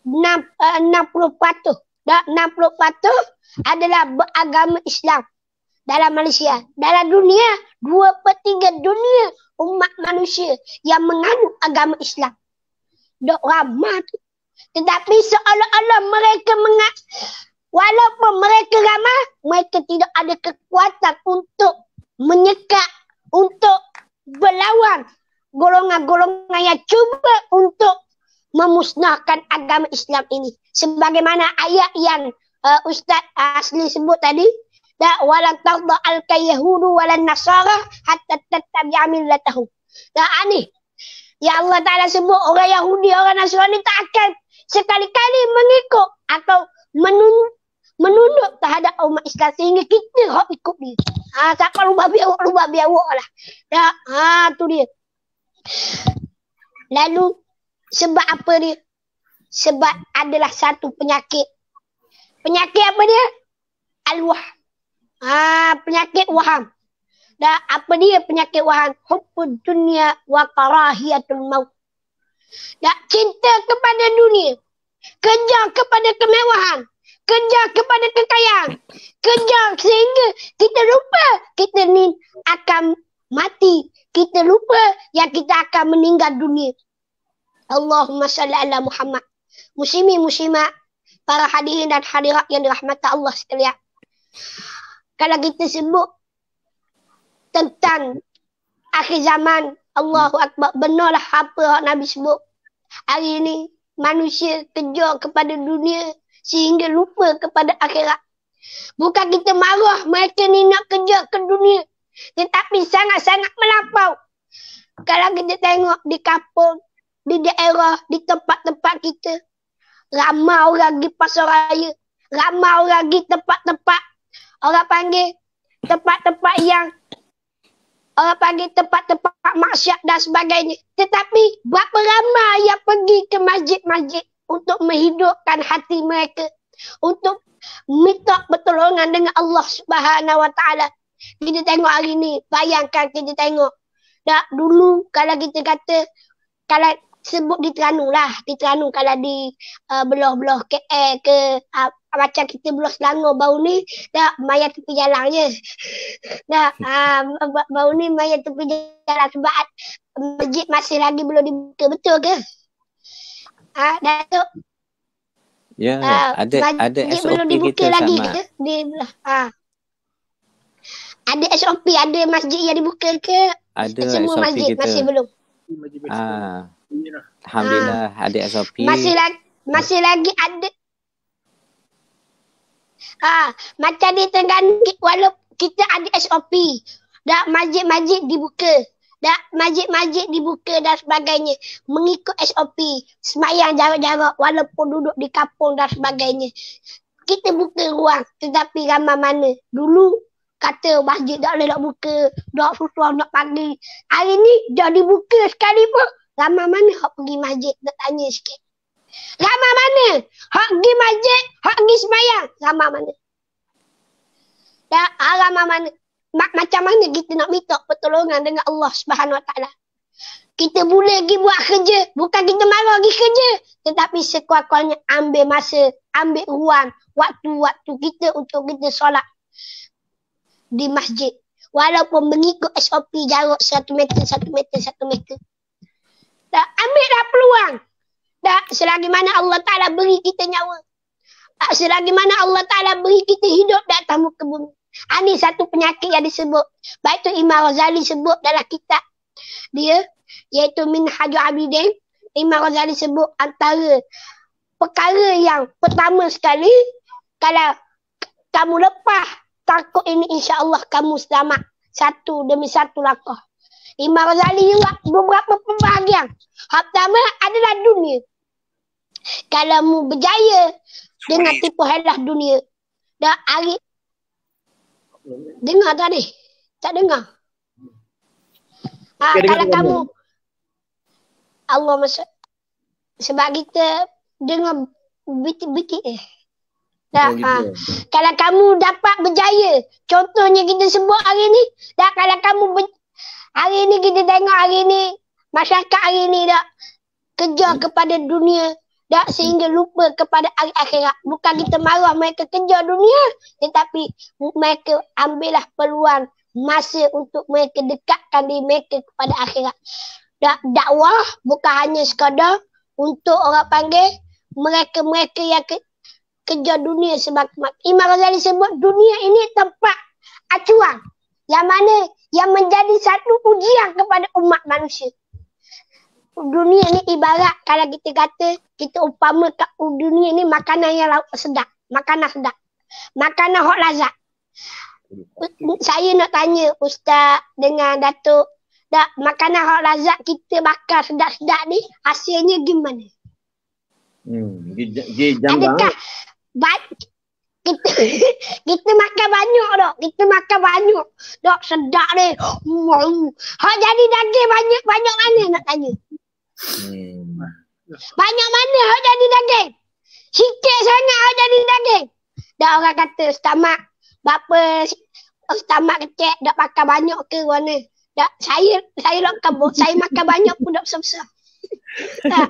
60%. Dah 60% adalah beragama Islam dalam Malaysia. Dalam dunia, 2/3 dunia umat manusia yang menganut agama Islam. Dah ramah tu. Tetapi seolah-olah mereka walaupun mereka ramah, mereka tidak ada kekuatan untuk menyekat, untuk berlawan golongan-golongan yang cuba untuk memusnahkan agama Islam ini. Sebagaimana ayat yang Ustaz Asli sebut tadi, walan tarda al-yahudu walan nasara hatta tattabi'a millatahum. Ni ya Allah Ta'ala sebut orang Yahudi, orang Nasrani tak akan sekali-kali mengikut atau menunduk terhadap umat Islam sehingga kita hak ikut dia. Siapa lubang biawak lah. Tu dia. Lalu sebab apa dia? Sebab adalah satu penyakit. Penyakit apa dia? Al-waham. Penyakit waham. Apa dia penyakit waham? Hubbud dunya wa karahiyatul maut. Cinta kepada dunia. Kejar kepada kemewahan. Kejar kepada kekayaan. Kejar sehingga kita lupa kita ni akan mati. Kita lupa yang kita akan meninggal dunia. Allahumma salli ala Muhammad. Muslimin-muslimat, para hadirin dan hadirat yang dirahmati Allah sekalian. Kalau kita sebut tentang akhir zaman, Allahu Akbar, benarlah apa yang Nabi sebut. Hari ini manusia kejar kepada dunia sehingga lupa kepada akhirat. Bukan kita marah mereka ni nak kejar ke dunia, tetapi sangat-sangat melampau. Kalau kita tengok di kampung, di daerah, di tempat-tempat kita, ramai orang pergi pasar raya, ramai orang pergi tempat-tempat, orang panggil tempat-tempat yang orang panggil tempat-tempat maksiat dan sebagainya. Tetapi berapa ramai yang pergi ke masjid-masjid untuk menghidupkan hati mereka, untuk minta pertolongan dengan Allah Subhanahu Wa Taala. Kita tengok hari ni, bayangkan kita tengok. Dulu kalau kita kata, kalau sebut di Terengganu lah, di Terengganu kalau di belah-belah KL ke macam kita belah Selangor baru ni, mayat tepi jalan je. Baru ni mayat tepi jalan sebab masjid masih lagi belum dibuka, betul ke? Datuk. Ya, ada SOP belum dibuka kita lagi sama. ke? Ada SOP, ada masjid yang dibuka ke? Ada semua SOP masjid kita. masih belum. Alhamdulillah ada SOP. Masih lagi ada. Macam di Terengganu, walaupun kita ada SOP, masjid-masjid dibuka. Masjid-masjid dibuka dan sebagainya. Mengikut SOP. Sembahyang jarak-jarak walaupun duduk di kampung dan sebagainya. Kita buka ruang. Tetapi ramai mana. Dulu kata masjid tak boleh nak buka. Tak susah nak panggil. Hari ni dah dibuka sekali pun. Ramai mana hak pergi masjid? Nak tanya sikit. Ramai mana hak pergi masjid, hak pergi sembahyang? Ramai mana? Ramai mana? Macam mana kita nak minta pertolongan dengan Allah Subhanahu Wa Taala? kita boleh pergi buat kerja. Bukan kita marah pergi kerja. Tetapi sekuat-kuatnya ambil masa, ambil ruang, waktu-waktu kita untuk kita solat di masjid. Walaupun mengikut SOP jarak 1 meter, 1 meter, 1 meter. Tak, ambillah peluang. Tak, selagi mana Allah Ta'ala beri kita nyawa. Tak, selagi mana Allah Ta'ala beri kita hidup di atas muka bumi. Ini satu penyakit yang disebut. Baik tu Imam Ghazali sebut dalam kitab dia, iaitu Minhajul Abidin. Imam Ghazali sebut antara perkara yang pertama sekali, kalau kamu lepas takut ini, insya-Allah kamu selamat satu demi satu langkah. Imam Ghazali juga beberapa pembahagian. Pertama adalah dunia. Kalau mu berjaya dengan tipu helah dunia, dah hari dengar tadi? Tak dengar? Kalau kamu Allah masuk, sebab kita dengar bitik-bitik kalau kamu dapat berjaya, contohnya kita sebut hari ni, dah kalau kamu hari ni kita tengok hari ni masyarakat hari ni dah kejar kepada dunia, dah sehingga lupa kepada hari akhirat. Bukan kita marah mereka kejar dunia, tetapi mereka ambillah peluang masa untuk mereka dekatkan diri mereka kepada akhirat. Dakwah bukan hanya sekadar untuk orang panggil mereka-mereka yang kejar dunia. Sebab Imam Ghazali sebut dunia ini tempat acuan yang mana yang menjadi satu ujian kepada umat manusia. Dunia ni ibarat kalau kita kata, kita umpama kat dunia ni makanan yang sedap, makanan sedap, makanan hot lazat. Saya nak tanya Ustaz dengan Datuk, makanan hot lazat kita bakar sedap-sedap ni hasilnya gimana? Adakah kita makan banyak dok, kita makan banyak dok, sedap ni. Hak jadi daging banyak mana nak tanya? Banyak mana hak jadi daging? Sikit sangat hak jadi daging. Dah orang kata stomach bapa stomach kecil dak makan banyak ke mana? Dak saya nak kabut, saya makan banyak pun dak besar-besar. Tak,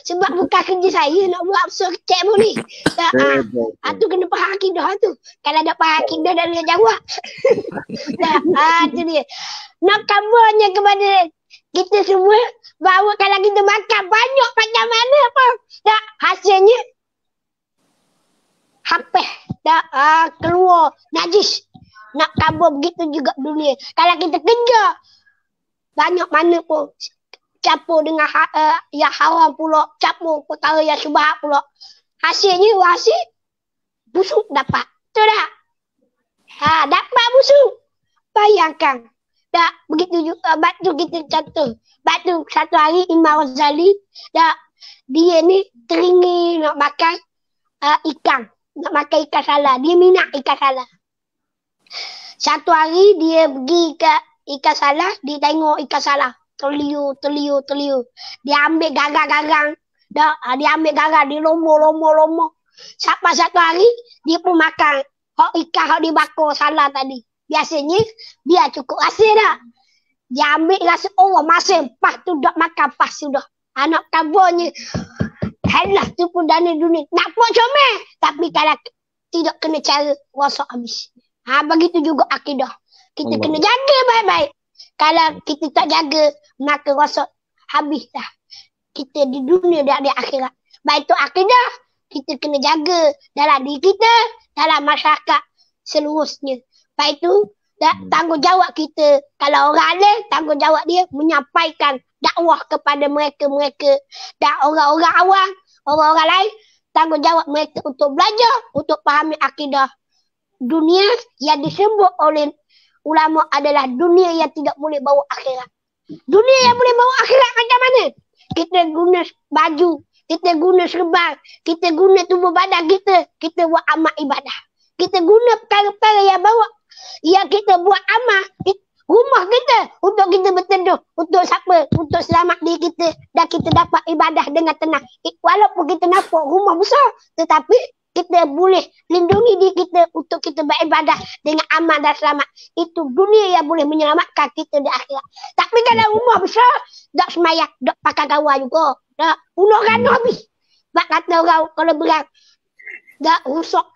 sebab bukan kerja saya nak buat besar kecil pun ni. Tak, tu kena faham akidah tu. Kalau tak faham akidah dah boleh jawab. Tak, tu dia. Nak kabarnya kepada kita semua bahawa kalau kita makan banyak macam mana pun, tak, hasilnya hapeh, tak, keluar najis. Nak kabar begitu juga dunia. Kalau kita kejar banyak mana pun, campur dengan yang haram pula, campur perkara yang syubhat pula, hasilnya hasil busuk dapat. Betul tak? Dapat busuk. Bayangkan. Tak, begitu juga batu kita contoh. Batu satu hari Imam Ghazali, tak, dia ni teringin nak makan ikan. Nak makan ikan salah. Dia minat ikan salah. Satu hari dia pergi ke ikan salah, dia tengok ikan salah. Terliu. Dia ambil garang-garang. Dia ambil garang, dia lomo. Sampai satu hari, dia pun makan hak ikan hak dibakar salah tadi. Biasanya, dia cukup rasa dah. Dia ambil rasa, oh masih pas tu dah makan pas sudah. Anak kabarnya, helah tu pun dana dunia. Nak buat comel. Tapi kalau tidak kena cara, rosak habis. Begitu juga akidah. Kita kena jaga baik-baik. Kalau kita tak jaga, maka rosak habis dah. Kita di dunia dan di akhirat. Baik itu akidah, kita kena jaga dalam diri kita, dalam masyarakat seluruhnya. Baik itu tanggungjawab kita. Kalau orang alim, tanggungjawab dia menyampaikan dakwah kepada mereka-mereka. Dan orang-orang awam, orang-orang lain, tanggungjawab mereka untuk belajar, untuk fahami akidah. Dunia yang disebut oleh ulama adalah dunia yang tidak boleh bawa akhirat. Dunia yang boleh bawa akhirat macam mana? Kita guna baju, kita guna serban, kita guna tubuh badan kita buat amal ibadah. Kita guna perkara-perkara yang bawa, yang kita buat amal, rumah kita untuk kita berteduh, untuk siapa? Untuk selamat diri kita dan kita dapat ibadah dengan tenang. Walaupun kita nampak rumah besar, tetapi kita boleh lindungi diri kita untuk kita beribadah dengan aman dan selamat. Itu dunia yang boleh menyelamatkan kita di akhirat. Tapi kalau rumah besar, tak semayang, tak pakai gawai juga. Tak, bunuh rana habis. Sebab kata orang kalau berang, tak rusak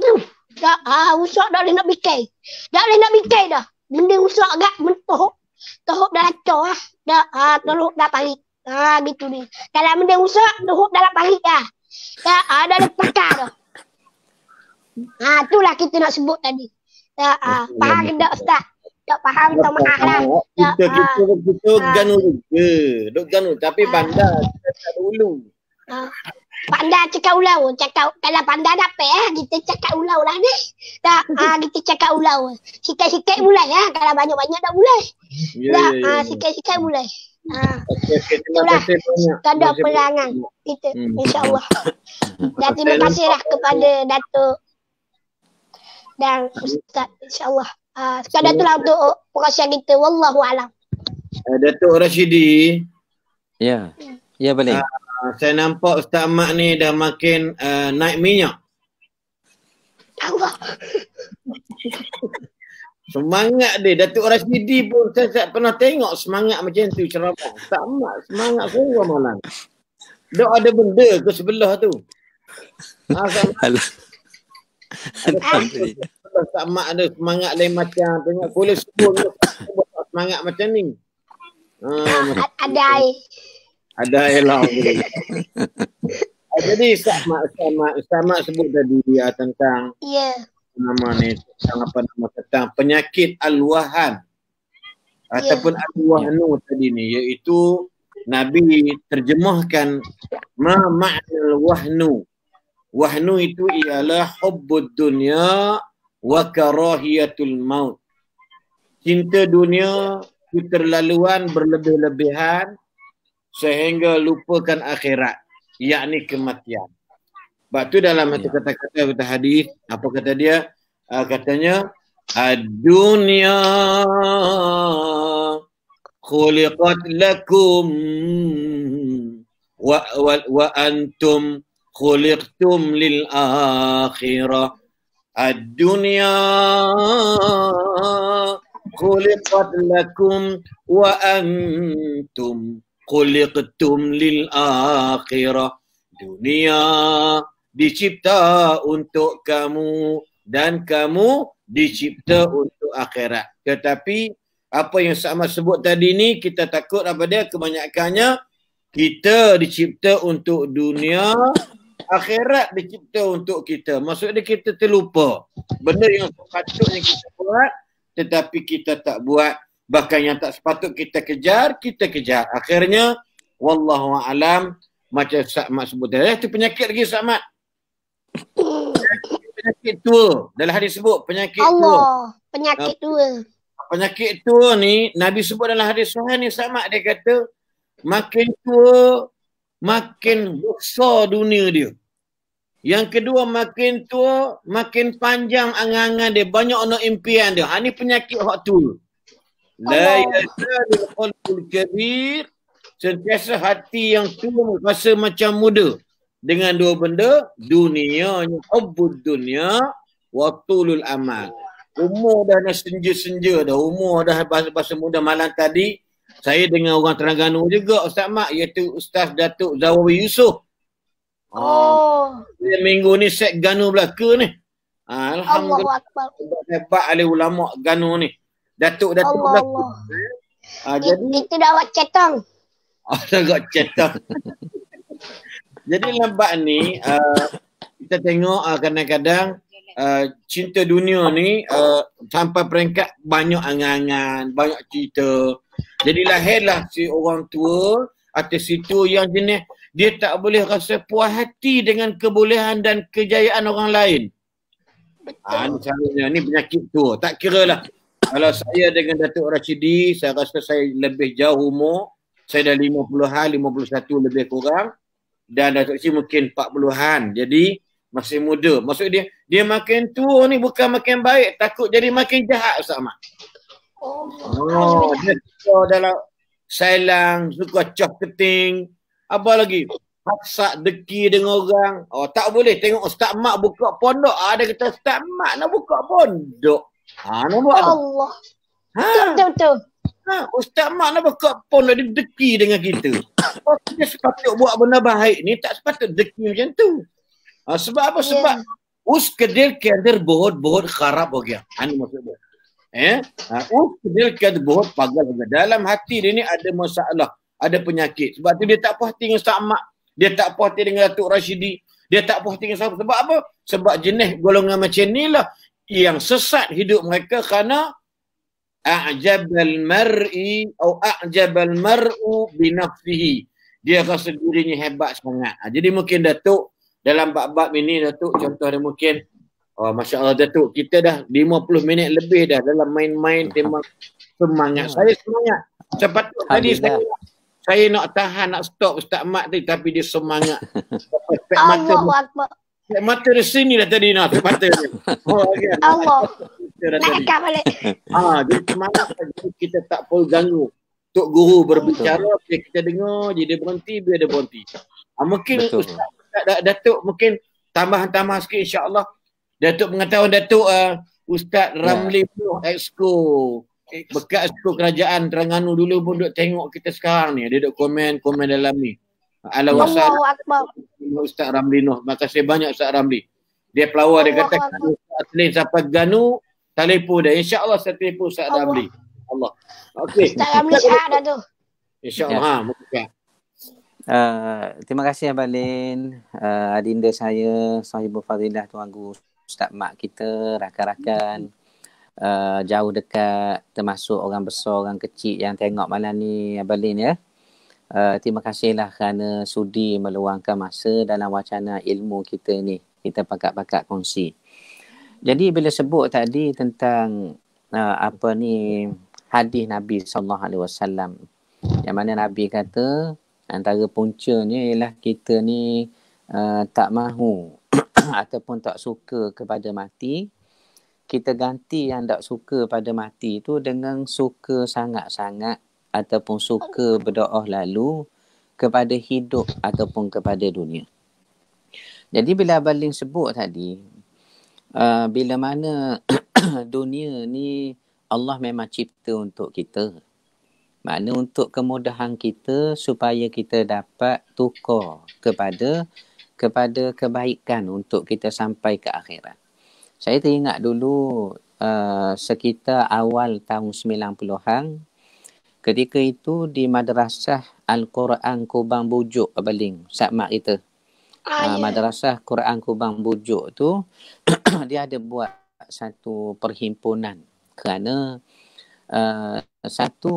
tu. Tak, rusak tak boleh nak bikin. Tak boleh nak bikin dah. Benda rusak agak mentohok. Tohok dah lacor lah. Tak, tohok dah parit. Gitu ni. Kalau benda rusak, tohok dalam parit dah. Tak, dah ada pakar dah. Itulah kita nak sebut tadi. Tak, faham ke tak Ustaz? Tak faham tak maaf lah. Kita ganu juga. Duk ganu. Tapi bandar kita tak dulu. Pandai cakap ulau. Cakap, kalau pandai dapat kita cakap ulau lah ni. Tak, kita cakap ulau. Sikit-sikit mulai lah. Kalau banyak-banyak tak mulai. Tak, sikit-sikit mulai. Itulah kadar perangan kita, insyaAllah. Dan terima kasihlah kepada Datuk dan Ustaz, insyaAllah. Sekadar itulah untuk perkongsian kita. Wallahualam. Datuk Rashidi. Ya, ya boleh. Saya nampak Ustaz Ahmad ni dah makin naik minyak. Allah. Semangat dia. Datuk Rashidi pun saya tak pernah tengok semangat macam tu ceramah. Ustaz Ahmad semangat semua malam. Dok ada benda ke sebelah tu. Ustaz Ahmad ada semangat lain macam. Tengok boleh sebut semangat macam ni. Ada air. Ada air lah. Jadi Ustaz Ahmad sebut tadi tentang nama ni tentang penyakit al-wahan ataupun al-wahnu tadi ni, iaitu Nabi terjemahkan ma ma'nal wahnu. Wahnu itu ialah hubbud dunya wa karahiyatul maut. Cinta dunia, keterlaluan berlebih-lebihan sehingga lupakan akhirat, yakni kematian. Sebab tu dalam kata-kata hadis, apa kata dia? Katanya ad-dunya khuliqat lakum wa antum khuliqtum lil akhirah. Ad-dunya khuliqat lakum wa antum khuliqtum lil akhirah. Dunia dicipta untuk kamu dan kamu dicipta untuk akhirat. Tetapi apa yang sama sebut tadi ni, kita takut apa dia, kebanyakannya kita dicipta untuk dunia, akhirat dicipta untuk kita. Maksudnya kita terlupa benda yang sepatutnya kita buat tetapi kita tak buat. Bahkan yang tak sepatut kita kejar, kita kejar. Akhirnya wallahu a'lam, macam Sa'mat sebut tadi. Itu penyakit lagi Sa'mat. Penyakit tua. Dalam hadis sebut penyakit tua. Penyakit tua. Penyakit tua ni Nabi sebut dalam hadis sahih ni Sa'mat, dia kata makin tua makin besar dunia dia. Yang kedua, makin tua makin panjang angan-angan dia, banyak nak impian dia. Ini penyakit hak tua. La yazalul qalbul kabir, sentiasa hati yang tua rasa macam muda dengan dua benda, dunianya, hubbud dunya wa tulul amal. Umur dah nak senja-senja dah, umur dah bahasa muda. Malam tadi saya dengan orang Terengganu juga Ustaz Mak, iaitu Ustaz Datuk Zawawi Yusof. Minggu ni set Ganu Belaka ni. Alhamdulillah. Hebat ahli ulama Ganu ni. Datuk Belaka. Jadi itu dah awak cetang. Dah awak cetang. Jadi lambat ni kita tengok kadang-kadang cinta dunia ni sampai peringkat banyak angan-angan, banyak cerita. Jadi lahirlah si orang tua atas situ yang jenis dia tak boleh rasa puas hati dengan kebolehan dan kejayaan orang lain. Ni penyakit tua. Tak kira lah. Kalau saya dengan Datuk Rashidi, saya rasa saya lebih jauh umur. Saya dah 50-an, 51 lebih kurang. Dan Datuk Rashidi mungkin 40-an. Jadi masih muda. Maksud dia makin tua ni bukan makin baik. Takut jadi makin jahat Ustaz Ahmad. Dia suka dalam sailang, suka cah keting. Apa lagi? paksa deki dengan orang. Oh, tak boleh tengok Ustaz Mak buka pondok. Ada kata Ustaz Mak nak buka pondok. Nak buat apa? Allah. Ha, Betul. Ustaz Mak nak buka pondok, dia deki dengan kita. Oh, kita sepatut buat benda baik ni, tak sepatut deki macam tu. Sebab apa? Sebab उसके दिल के अंदर बहुत बहुत खराब हो गया. Ini maksudnya. उसके दिल के अंदर बहुत pagal हो गया. Dalam hati dia ni ada masalah, ada penyakit. Sebab tu dia tak puas hati dengan Ustaz Mak. Dia tak puas hati dengan Datuk Rashidi. Dia tak puas hati dengan siapa. Sebab apa? Sebab jenis golongan macam ni lah yang sesat hidup mereka kerana a'jabal mar'i atau a'jabal mar'u binafsihi. Dia rasa dirinya hebat sangat. Jadi mungkin Datuk dalam bab-bab ini, Datuk, contoh dia mungkin, Masya Allah Datuk, kita dah 50 minit lebih dah dalam main-main tema semangat. Saya semangat. Sepatut tadi saya nak tahan, nak stop Ustaz Mat tadi, tapi dia semangat. Pek mata di sini dah tadi nak, pek mata ni. Allah. Nak balik. Jadi semangat kita tak perlu ganggu. Tok Guru berbicara, kita dengar je, dia berhenti, biar dia berhenti. Mungkin Ustaz Datuk mungkin tambahan-tambahan sikit insya-Allah. Datuk pengetahuan Datuk Ustaz Ramli Nuh Exco bekas Exco Kerajaan Terengganu dulu pun duk tengok kita sekarang ni. Dia duk komen dalam ni. Allahu Akbar. Ustaz Ramli Nuh. Terima kasih banyak Ustaz Ramli. Dia pelawar, dia kata Ustaz Selin sampai Ganu telefon dia. Insya-Allah saya telefon Ustaz Ramli. Allah. Okey. Ustaz Ramli ada tu. Insya-Allah. Terima kasih Abang Lin, adinda saya, sahibul fadilah Tuan Guru Ustaz Mak kita, rakan-rakan jauh dekat, termasuk orang besar, orang kecil yang tengok malam ni Abang Lin ya. Terima kasihlah kerana sudi meluangkan masa dalam wacana ilmu kita ni. Kita pakat-pakat kongsi. Jadi bila sebut tadi tentang hadis Nabi SAW, yang mana Nabi kata antara puncanya ialah kita ni tak mahu ataupun tak suka kepada mati. Kita ganti yang tak suka pada mati tu dengan suka sangat-sangat ataupun suka berdoa lalu kepada hidup ataupun kepada dunia. Jadi bila Abang Lin sebut tadi, bila mana dunia ni Allah memang cipta untuk kita. Makna untuk kemudahan kita supaya kita dapat tukar kepada kebaikan untuk kita sampai ke akhirat. Saya teringat dulu sekitar awal tahun 90-an, ketika itu di Madrasah Al-Quran Kubang Bujuk, Abang Lin, Ustaz Mak kita. Madrasah Quran Kubang Bujuk tu dia ada buat satu perhimpunan kerana satu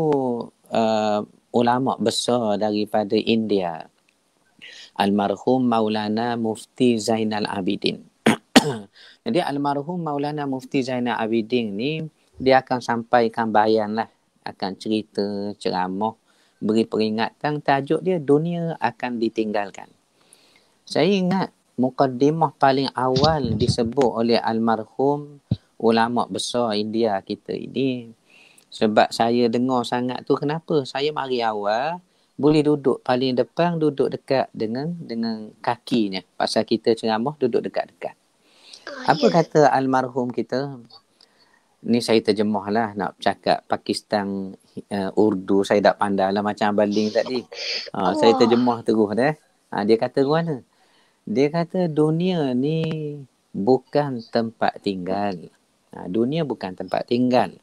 ulama besar daripada India, almarhum Maulana Mufti Zainal Abidin. Jadi almarhum Maulana Mufti Zainal Abidin ni dia akan sampaikan bayan lah, akan cerita, ceramah, beri peringatan, tajuk dia dunia akan ditinggalkan. Saya ingat mukaddimah paling awal disebut oleh almarhum ulama besar India kita ini. Sebab saya dengar sangat tu, kenapa? Saya mari awal boleh duduk paling depan, duduk dekat dengan kakinya. Pasal kita ceramah duduk dekat-dekat. Apa kata almarhum kita? Ni saya terjemah lah, nak cakap Pakistan Urdu saya tak pandai lah macam Abang Lin tadi. Saya terjemah terus dah. Dia kata mana? Dia kata dunia ni bukan tempat tinggal. Dunia bukan tempat tinggal,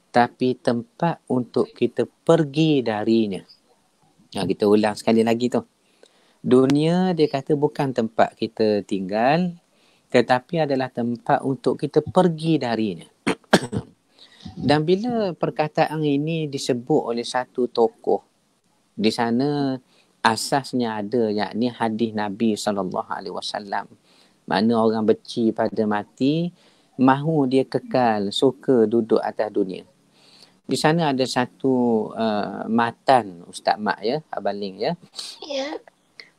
tapi tempat untuk kita pergi darinya. Kita ulang sekali lagi tu. Dunia dia kata bukan tempat kita tinggal, tetapi adalah tempat untuk kita pergi darinya. Dan bila perkataan ini disebut oleh satu tokoh, di sana asasnya ada, yakni hadis Nabi SAW. Mana orang benci pada mati, mahu dia kekal, suka duduk atas dunia. Di sana ada satu matan Ustaz Mak ya, Abang Lin ya. Ya.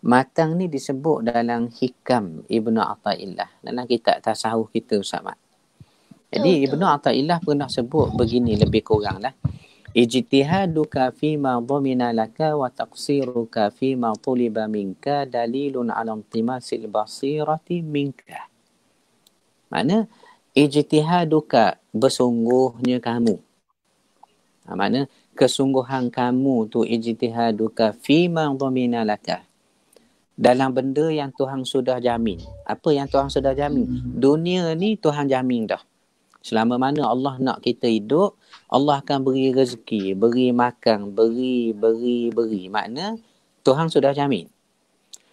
Matan ni disebut dalam Hikam Ibnu Athaillah, dalam kitab tasawuf kita Ustaz Mak. Jadi Ibnu Athaillah pernah sebut begini lebih kurang lah. ijtihaduka fima dhamina laka wa taqsiruka fima tuliba minka dalilun ala intimasil basirati minka. Makna ijtihaduka, bersungguhnya kamu. Makna kesungguhan kamu tu ijtihaduka fima dhamina laka, dalam benda yang Tuhan sudah jamin. Apa yang Tuhan sudah jamin? Dunia ni Tuhan jamin dah. Selama mana Allah nak kita hidup, Allah akan beri rezeki, beri makan, beri. Makna Tuhan sudah jamin.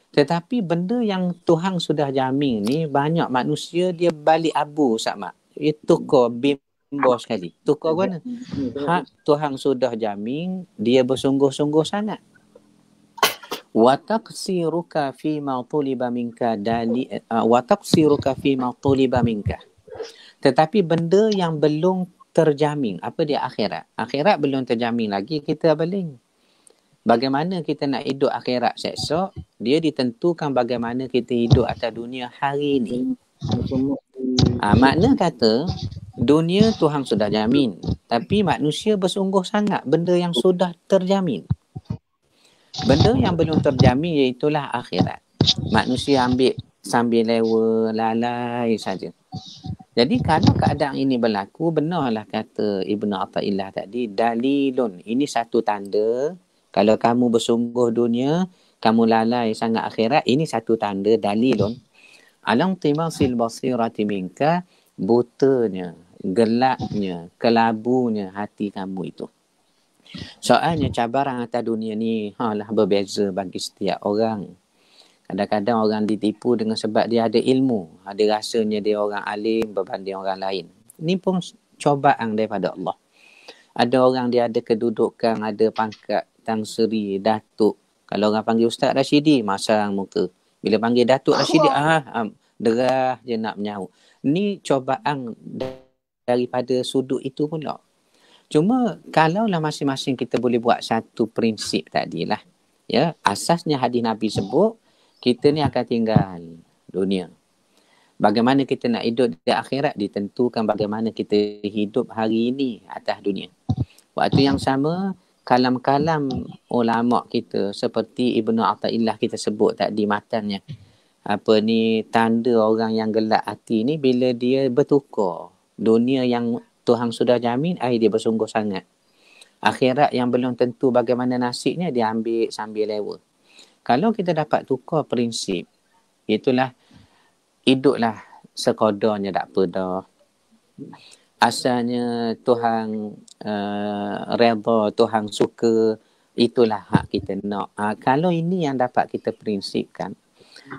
Tetapi benda yang Tuhan sudah jamin ni, banyak manusia dia balik abu, Ustaz Mat. Dia tukar bimbo sekali. Tukar mana? Hak Tuhan sudah jamin, dia bersungguh-sungguh sangat. Wa taqsiruka fima tuliba minka tetapi benda yang belum terjamin, apa dia? Akhirat. Akhirat belum terjamin lagi, kita baling. Bagaimana kita nak hidup akhirat esok, dia ditentukan bagaimana kita hidup atas dunia hari ini. Makna kata, dunia Tuhan sudah jamin, tapi manusia bersungguh sangat benda yang sudah terjamin. Benda yang belum terjamin iaitulah akhirat. Manusia ambil sambil lewa, lalai saja. Jadi kalau keadaan ini berlaku, benarlah kata Ibn Athaillah tadi, dalilun. Ini satu tanda. Kalau kamu bersungguh dunia, kamu lalai sangat akhirat, ini satu tanda, dalilun. Alam timasil basirati minka, butanya, gelapnya, kelabunya hati kamu itu. Soalnya cabaran atas dunia ni berbeza bagi setiap orang. Kadang-kadang orang ditipu dengan sebab dia ada ilmu. Ada rasanya dia orang alim berbanding orang lain. Ini pun cobaan daripada Allah. Ada orang dia ada kedudukan, ada pangkat Tan Sri, Datuk. Kalau orang panggil Ustaz Rashidi, masang muka. Bila panggil Datuk Rashidi, derah je nak menyaut. Ini cobaan daripada sudut itu pula. Cuma kalaulah masing-masing kita boleh buat satu prinsip tadilah. Ya, asasnya hadis Nabi sebut, kita ni akan tinggal dunia. Bagaimana kita nak hidup di akhirat ditentukan bagaimana kita hidup hari ini atas dunia. Waktu yang sama, kalam-kalam ulama kita seperti Ibn Athaillah kita sebut tadi matannya. Tanda orang yang gelap hati ni bila dia bertukar. Dunia yang Tuhan sudah jamin, dia bersungguh sangat. Akhirat yang belum tentu bagaimana nasibnya, dia ambil sambil lewa. Kalau kita dapat tukar prinsip, itulah hiduplah sekodarnya tak apa dah. Asalnya Tuhan redha, Tuhan suka, itulah hak kita nak. Kalau ini yang dapat kita prinsipkan,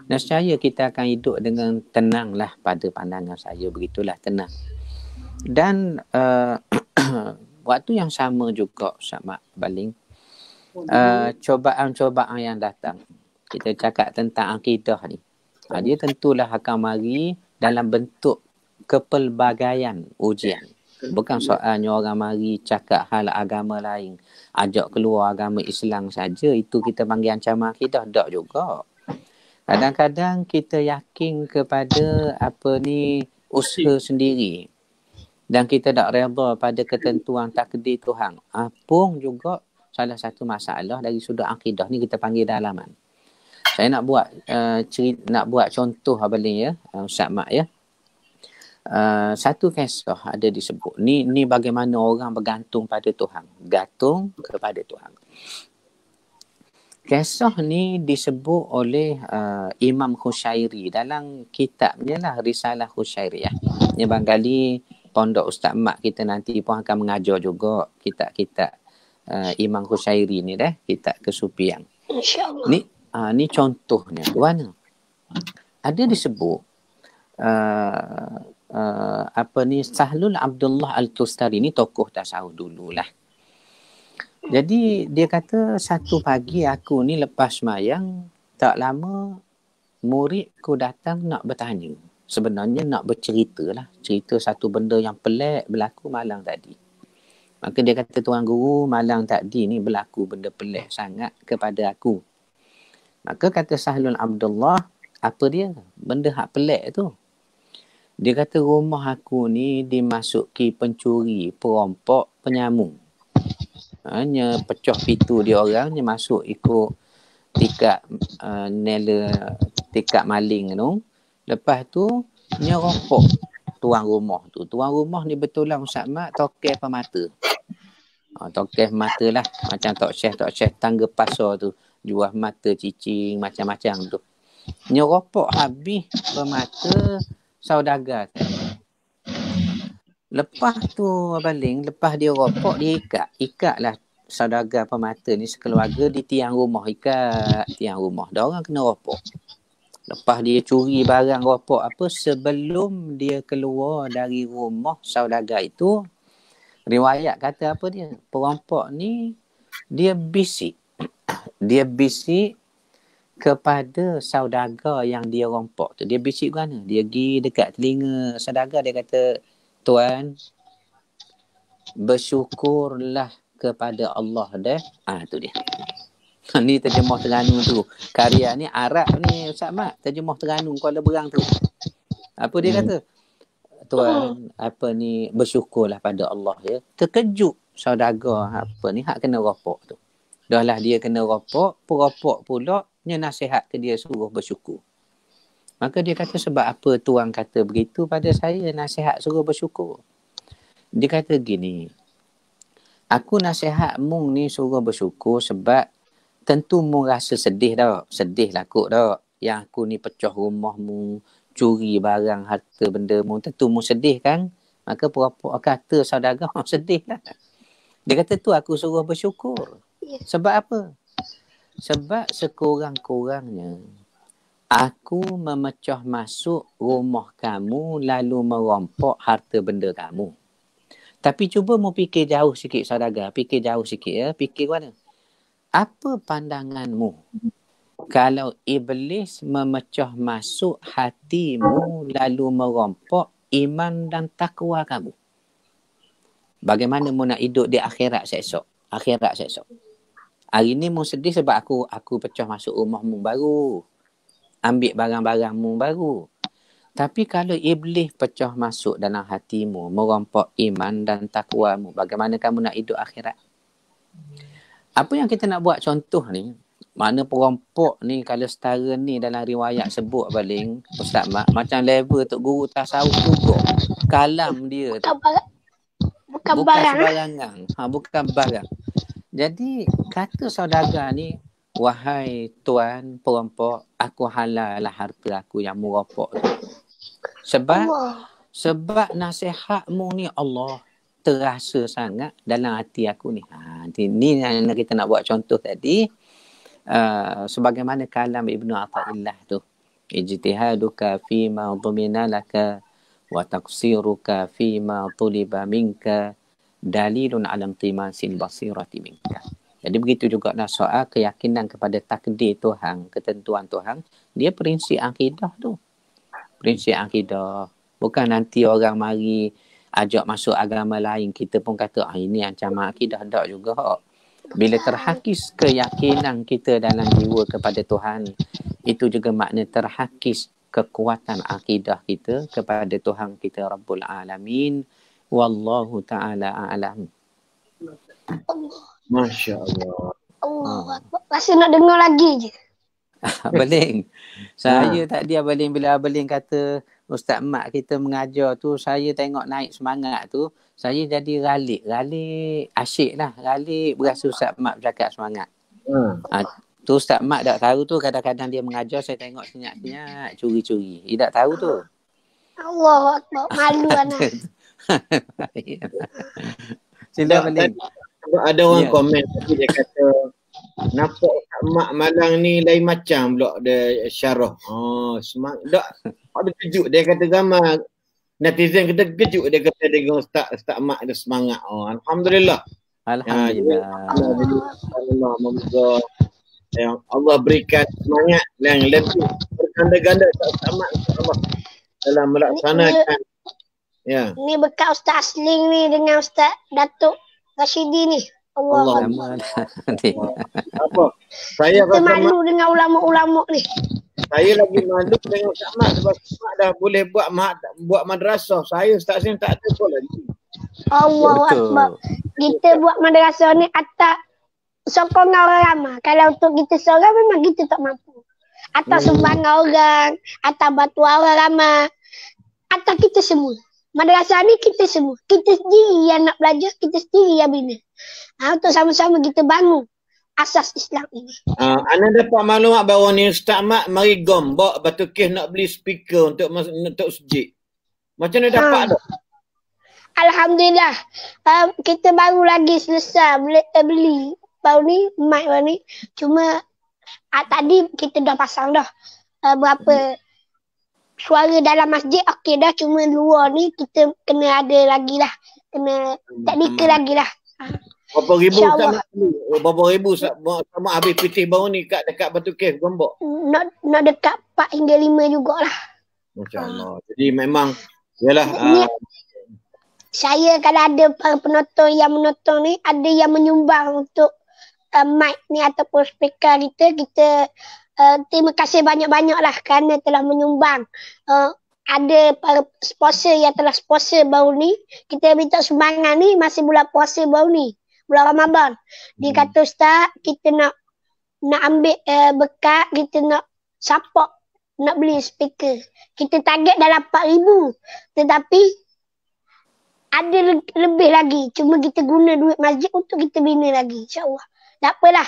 nescaya kita akan hidup dengan tenanglah pada pandangan saya. Begitulah, tenang. Dan waktu yang sama juga, Ustaz Baling, cobaan-cobaan yang datang. Kita cakap tentang akidah ni. Dia tentulah akan mari dalam bentuk kepelbagaian ujian. Bukan soalnya orang mari cakap hal agama lain, ajak keluar agama Islam saja, itu kita panggil ancaman akidah. Tak juga. Kadang-kadang kita yakin kepada usaha sendiri. Dan kita tak redha pada ketentuan takdir Tuhan. Pun juga salah satu masalah dari sudut akidah ni kita panggil dalaman. Saya nak buat contoh ya, Ustaz Mat ya. Satu kisah ada disebut. Ni bagaimana orang bergantung pada Tuhan. Gantung kepada Tuhan. Kisah ni disebut oleh Imam Khusyairi dalam kitabnya lah, Risalah Khusyairiyah. Ni barangkali pondok Ustaz Mat kita nanti pun akan mengajar juga kitab-kitab Imam Khusyairi ni kitab kesufian. InsyaAllah. Ni contohnya. Mana? Ada disebut Sahlul Abdullah Al-Tustari ni tokoh tasawuf dululah. Jadi dia kata, satu pagi aku ni lepas semayang, tak lama muridku datang nak bertanya. Sebenarnya nak bercerita lah. Cerita satu benda yang pelik berlaku malam tadi. Maka dia kata, Tuan Guru, malam tadi ni berlaku benda pelik sangat kepada aku. Maka kata Sahlul Abdullah, apa dia? Benda hak pelik tu. Dia kata, rumah aku ni dimasuki pencuri, perampok, penyamun. Hanya pecah pintu dia orang, dia masuk ikut tikak nela tikak maling tu. Lepas tu nyerokok tuan rumah tu. Tuan rumah ni betul lah Ustaz Mat, tokeh pemata. Tokeh mata lah. Macam Tok Syekh tangga pasar tu. Jual mata cicing macam-macam tu. Nyerokok habis pemata saudagar. Lepas tu baling, lepas dia rokok, dia ikat lah saudagar pemata ni sekeluarga di tiang rumah. Ikat tiang rumah. Dia orang kena rokok. Lepas dia curi barang rokok apa, sebelum dia keluar dari rumah saudagar itu, riwayat kata apa dia? Perampok ni, dia bisik. Dia bisik kepada saudagar yang dia rompok tu. Dia bisik ke mana? Dia pergi dekat telinga saudagar, dia kata, Tuan, bersyukurlah kepada Allah dah. Tu dia. Ni terjemah Terengganu tu. Karya ni Arab ni Ustaz Mat. Terjemah Terengganu Kuala Berang tu. Apa dia kata? Tuan, apa ni, bersyukurlah pada Allah ya. Terkejut saudagar apa ni, hak kena rokok tu. Dah lah dia kena rokok, perokok pula, dia nasihat ke dia suruh bersyukur. Maka dia kata, sebab apa tuan kata begitu pada saya, nasihat suruh bersyukur? Dia kata gini, aku nasihat mung ni suruh bersyukur sebab tentu mung rasa sedih dah. Sedih lah kot dah. Yang aku ni pecah rumah mung, curi barang harta benda mung, tentu mung sedih kan? Maka perokok kata saudagar sedih lah. Dia kata tu aku suruh bersyukur. Sebab apa? Sebab sekurang-kurangnya aku memecah masuk rumah kamu lalu merompok harta benda kamu. Tapi cuba mu fikir jauh sikit saudagar. Fikir jauh sikit ya. Fikir mana? Apa pandanganmu kalau iblis memecah masuk hatimu lalu merompok iman dan takwa kamu? Bagaimana mu nak hidup di akhirat esok? Akhirat esok. Hari ni mu sedih sebab aku pecah masuk rumahmu baru. Ambil barang-barangmu baru. Tapi kalau iblis pecah masuk dalam hatimu, merompok iman dan takwamu, bagaimana kamu nak hidup akhirat? Apa yang kita nak buat contoh ni, mana perampok ni kalau setara ni dalam riwayat sebut baling, Ustaz Mak, macam level Tok Guru tasawuf juga. Kalam dia tu. Bukan sebarangan. Bukan barang. Jadi kata saudagar ni, wahai tuan perampok, aku halal lah harta aku yang merompok tu. Sebab nasihatmu ni Allah terasa sangat dalam hati aku ni. Ni yang kita nak buat contoh tadi. Sebagaimana kalam Ibnu Athaillah tu. Ijtihaduka fima dhumina laka wa taqsiruka fima tuliba minka dalilun alam timasil basirati minka. Jadi begitu juga lah soal keyakinan kepada takdir Tuhan, ketentuan Tuhan. Dia prinsip akidah tu. Prinsip akidah. Bukan nanti orang mari ajak masuk agama lain, kita pun kata ini ancaman akidah. Tak juga. Bila terhakis keyakinan kita dalam jiwa kepada Tuhan, itu juga makna terhakis kekuatan akidah kita kepada Tuhan kita Rabbul Alamin. Wallahu ta'ala a'lam. Masya Allah. Allah. Rasa nak dengar lagi je. Abaling. Saya tadi Abaling, bila Abaling kata Ustaz Mat kita mengajar tu, saya tengok naik semangat tu, saya jadi ralik asyik lah. Ralik berasa Ustaz Mat bercakap semangat. Tu Ustaz Mat tak tahu tu, kadang-kadang dia mengajar saya tengok senyap-senyap, curi-curi. Dia tak tahu tu. Allah Akbar. Malu anak. Sila Abaling. Ada orang komen tapi dia kata nampak Mak Malang ni lain macam pula dia syarah. Semangat. Tak ada kejut dia kata ramai netizen kita kejut dia kata dengan Ustaz Mak dia semangat. Alhamdulillah. Alhamdulillah. Semoga Allah berikan semangat yang lebih berganda-ganda Ustaz Mak insya-Allah dalam melaksanakan. Ni bekas Ustaz Asling ni dengan Ustaz Datuk Rashidi ni. Allah. Apa? Saya kita malu dengan ulama-ulama ni. Saya lagi malu dengan Ustaz Mat sebab Mak dah boleh buat madrasah. Saya Ustaz Aslim tak ada pun lagi. Allah Akbar. kita buat madrasah ni atas sokongan orang ramai. Kalau untuk kita seorang memang kita tak mampu. Atas sumbangan orang, atas bantuan orang ramai, atas kita semua. Madrasah ni kita semua. Kita sendiri yang nak belajar, kita sendiri yang bina. Untuk sama-sama kita bangun asas Islam ini. Anda dapat maklumat bahawa ni Ustaz Mat mari gombak Batu Kes nak beli speaker untuk masjid. Macam mana dapat tu? Alhamdulillah. Kita baru lagi selesai beli baru ni, mic baru ni. Cuma tadi kita dah pasang dah berapa suara dalam masjid okey dah, cuma luar ni kita kena ada lagi lah. Kena teknikal lagi lah. Berapa ribu sama berapa ribu sama habis putih baru ni dekat Batu Kes gombak? Nak dekat 4 hingga 5 jugalah. Masya-Allah. Jadi memang yalah saya kalau ada para penonton yang menonton ni, ada yang menyumbang untuk mic ni ataupun speaker kita terima kasih banyak-banyak lah kerana telah menyumbang. Ada para sponsor yang telah sponsor baru ni. Kita minta sumbangan ni masih bulan puasa baru ni, bulan Ramadan. Dia kata Ustaz, kita nak ambil berkat, kita nak support, nak beli speaker. Kita target dalam 4,000. Tetapi ada lebih lagi. Cuma kita guna duit masjid untuk kita bina lagi, insya-Allah. Tak apalah.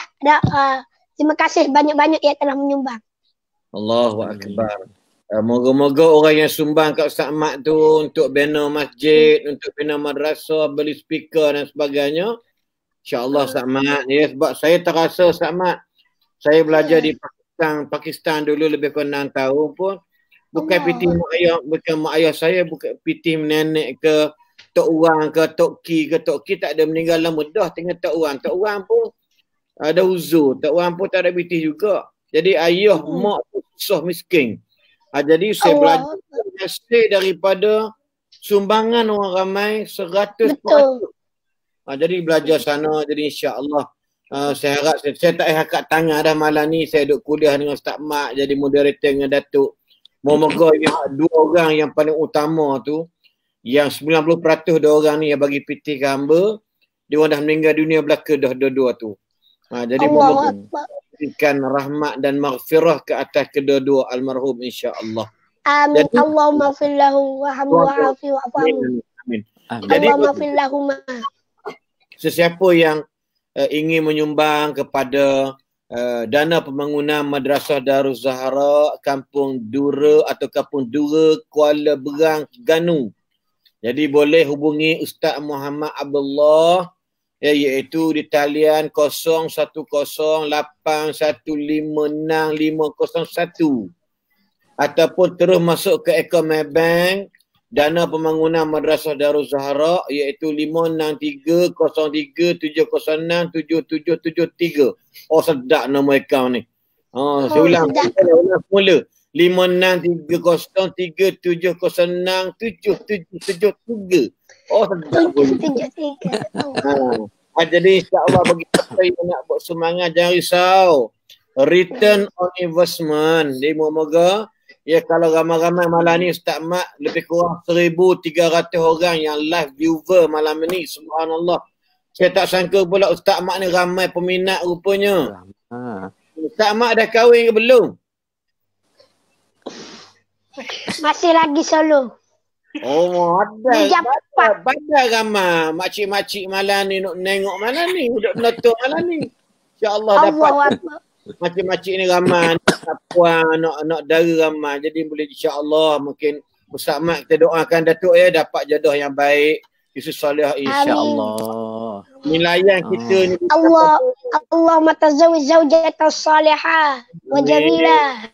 Terima kasih banyak-banyak yang telah menyumbang. Allahu Akbar. Moga-moga orang yang sumbang kat Ustaz Mat tu untuk bina masjid, untuk bina madrasah, beli speaker dan sebagainya, insya-Allah Ustaz Mat. Ya, sebab saya terasa Ustaz Mat, saya belajar di Pakistan dulu lebih kurang 6 tahun pun. Bukan piti mak ayah, bukan mak ayah saya, bukan piti nenek ke tok orang ke tok ki tak ada, meninggal lama dah tinggal tok orang pun ada uzur, tok orang pun tak ada piti juga. Jadi ayah mak tu susah miskin. Jadi saya belajar hasil daripada sumbangan orang ramai 100%. Jadi belajar sana, jadi insya-Allah saya harap saya tak payah kat tangan dah malam ni, saya duduk kuliah dengan Ustaz Mat jadi moderator dengan Datuk. Moga-moga yang 2 orang yang paling utama tu, yang 90% 2 orang ni yang bagi piti ke hamba, dia orang dah meninggal dunia belaka dah dua-dua tu. Jadi moga berikan rahmat dan maghfirah ke atas kedua-dua almarhum insya-Allah. Amin. Allahumma fir lahu wa hamdu wa afi wa afahu. Amin. Jadi Allahumma fir lahu ma. Sesiapa yang ingin menyumbang kepada dana pembangunan Madrasah Darul Zahra Kampung Dura atau Kampung Dura Kuala Berang Ganu, jadi boleh hubungi Ustaz Muhammad Abdullah, iaitu di talian 0108156501 ataupun terus masuk ke akaun Maybank dana pembangunan Madrasah Darul Zahra, iaitu 56303706773. Oh, sedap nama akaun ni. Saya ulang semula. 56303706773. Oh, sedap. Jadi insya-Allah bagi siapa yang nak buat sumbangan jangan risau. Return on investment. Jadi moga-moga ya, kalau ramai-ramai malam ni Ustaz Mat lebih kurang 1,300 orang yang live viewer malam ni. Subhanallah. Saya tak sangka pula Ustaz Mat ni ramai peminat rupanya. Ustaz Mat dah kahwin ke belum? Masih lagi solo. Oh, ada ramai makcik-makcik malam ni nak nengok malam ni, duduk menonton malam ni. InsyaAllah dapat. Makcik-makcik ni ramai, nak puan, nak dara ramai. Jadi boleh insya-Allah mungkin Ustaz Mat kita doakan Datuk dapat jodoh yang baik, isteri soleh insya-Allah. Nilaian kita ni Allahumma tazawwij zaujatan salihah wa jamilah.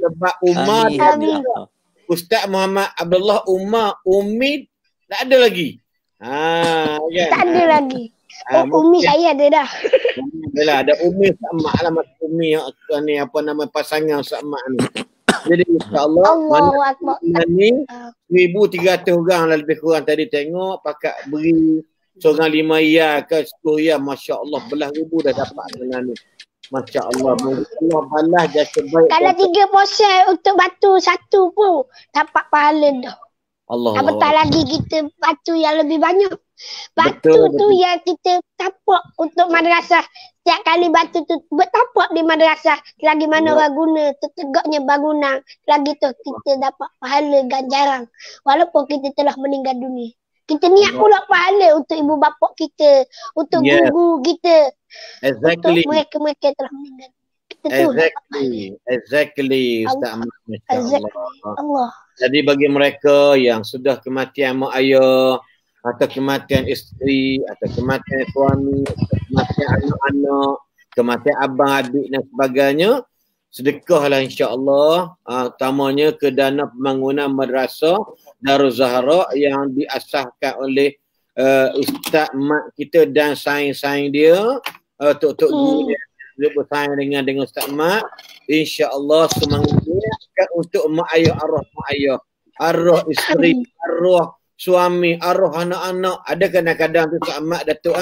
Sebab Umar Ustaz Muhammad Abdullah Umi tak ada lagi. Kan? Tak ada lagi. Umi saya ada dah. Yalah, ada Umi Mak lah, Umi ni apa nama pasangan Mak ni. Jadi insya-Allah Allahu Akbar. Ni 1,300 orang lah lebih kurang tadi tengok, pakat beri seorang 5 riyal ke 10 riyal, masya-Allah belah ribu dah dapat dengan ni. Masya-Allah, Allah balas jasa baik. Kalau 3% untuk batu satu pun dapat pahala dah. Allah. Apatah lagi kita batu yang lebih banyak. Batu Betul, tu betul. yang kita tapak untuk madrasah. Setiap kali batu tu bertapak di madrasah. Selagi mana Ya. orang guna, tertegaknya bangunan. Lagi tu kita dapat pahala ganjaran. Walaupun kita telah meninggal dunia. Kita niat Allah. pula pahala untuk ibu bapa kita. Untuk Yes, guru kita. Untuk exactly. mereka-mereka yang telah meninggal. Kita tu dapat pahala. Exactly, Ustaz Allah. Ahmad. Masya Exactly. Allah. Allah. Jadi bagi mereka yang sudah kematian mak ayah, atau kematian isteri, atau kematian suami, atau kematian anak-anak, kematian abang, adik dan sebagainya, sedekahlah insya-Allah, utamanya ke dana pembangunan madrasah Darul Zahra yang diasaskan oleh Ustaz Mak kita dan saing-saing dia, tok-tok guru dia bersaing dengan Ustaz Mak. InsyaAllah semangat untuk mak ayah, arwah isteri, arwah suami, arwah anak-anak. Ada kadang-kadang tu Ustaz Mak Datuk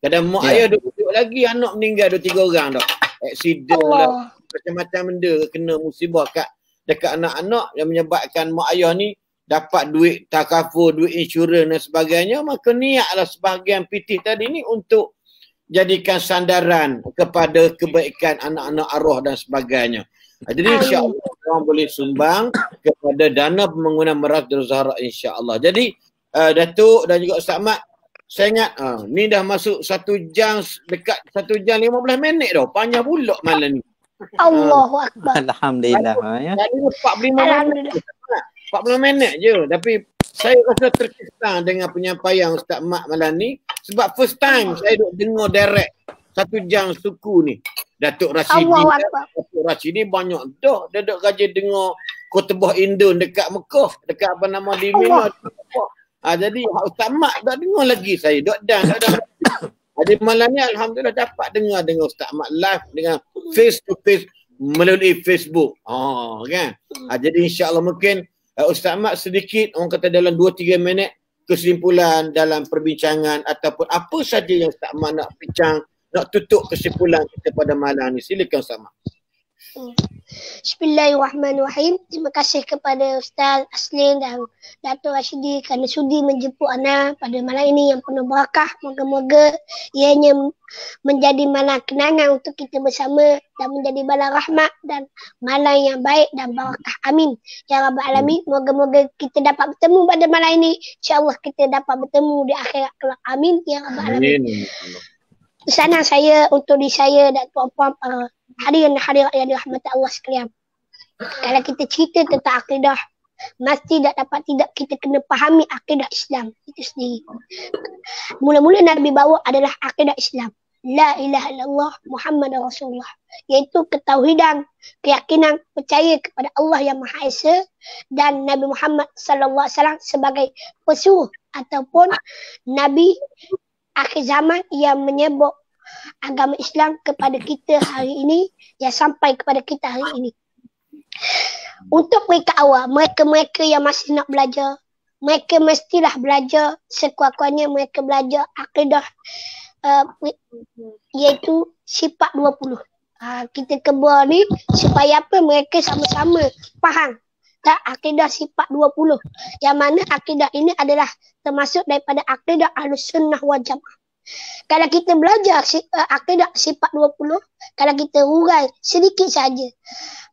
kadang mak ayah duduk lagi, anak meninggal 2-3 orang dah. Aksiden lah, macam-macam benda kena musibah dekat anak-anak yang menyebabkan mak ayah ni dapat duit takaful, duit insurans dan sebagainya. Maka niatlah sebahagian pitih tadi ni untuk jadikan sandaran kepada kebaikan anak-anak arwah dan sebagainya. Jadi insya-Allah orang boleh sumbang kepada dana pembangunan Madrasah Darul Zahra insya-Allah. Jadi Datuk dan juga Ustaz Mat, saya ingat ni dah masuk 1 jam, dekat 1 jam 15 minit dah. Panjang pula malam ni. Allahu Akbar. Alhamdulillah. Ya. Tadi 45 minit. 40 minit je. Tapi saya rasa terkesan dengan penyampaian Ustaz Mat malam ni. Sebab first time saya duk dengar direct 1 jam suku ni. Datuk Rashidi. Datuk Rashidi banyak dah. Dia duk kerja dengar khutbah Indon dekat Mekah. Dekat apa nama di Mina. Jadi Ustaz Mat dah dengar lagi saya. Duk dan. Jadi malam ni Alhamdulillah dapat dengar dengan Ustaz Mat live dengan face to face melalui Facebook. Kan? Jadi insya-Allah mungkin Ustaz Mat sedikit orang kata dalam 2-3 minit kesimpulan dalam perbincangan ataupun apa saja yang Ustaz Mat nak bincang, nak tutup kesimpulan kita pada malam ni. Silakan Ustaz Mat. Bismillahirrahmanirrahim. Terima kasih kepada Ustaz Aslin dan Datuk Rashidi kerana sudi menjemput ana pada malam ini yang penuh barakah. Moga-moga ianya menjadi malam kenangan untuk kita bersama dan menjadi malam rahmat dan malam yang baik dan barakah. Amin. Ya Rabbal Alamin. Moga-moga kita dapat bertemu pada malam ini. InsyaAllah kita dapat bertemu di akhirat kelak. Amin. Ya Rabbal Alamin. Pesanan saya untuk diri saya dan tuan-puan para hadirin dan hadirat yang dirahmati Allah sekalian. Kalau kita cerita tentang akidah, mesti dapat tidak kita kena fahami akidah Islam itu sendiri. Mula-mula Nabi bawa adalah akidah Islam. La ilaha illallah Muhammad Rasulullah. Iaitu ketauhidan, keyakinan, percaya kepada Allah yang Maha Esa dan Nabi Muhammad sallallahu alaihi wasallam sebagai pesuruh ataupun Nabi akhir zaman yang menyebut agama Islam kepada kita hari ini, yang sampai kepada kita hari ini. Untuk mereka awal, mereka-mereka yang masih nak belajar, mereka mestilah belajar sekuat-kuatnya, mereka belajar akidah iaitu sifat 20. Kita keluar ni supaya apa? Mereka sama-sama faham tak akidah sifat 20. Yang mana akidah ini adalah termasuk daripada akidah Ahlus Sunnah wal Jamaah. Kalau kita belajar akidah sifat 20, kalau kita urai sedikit saja,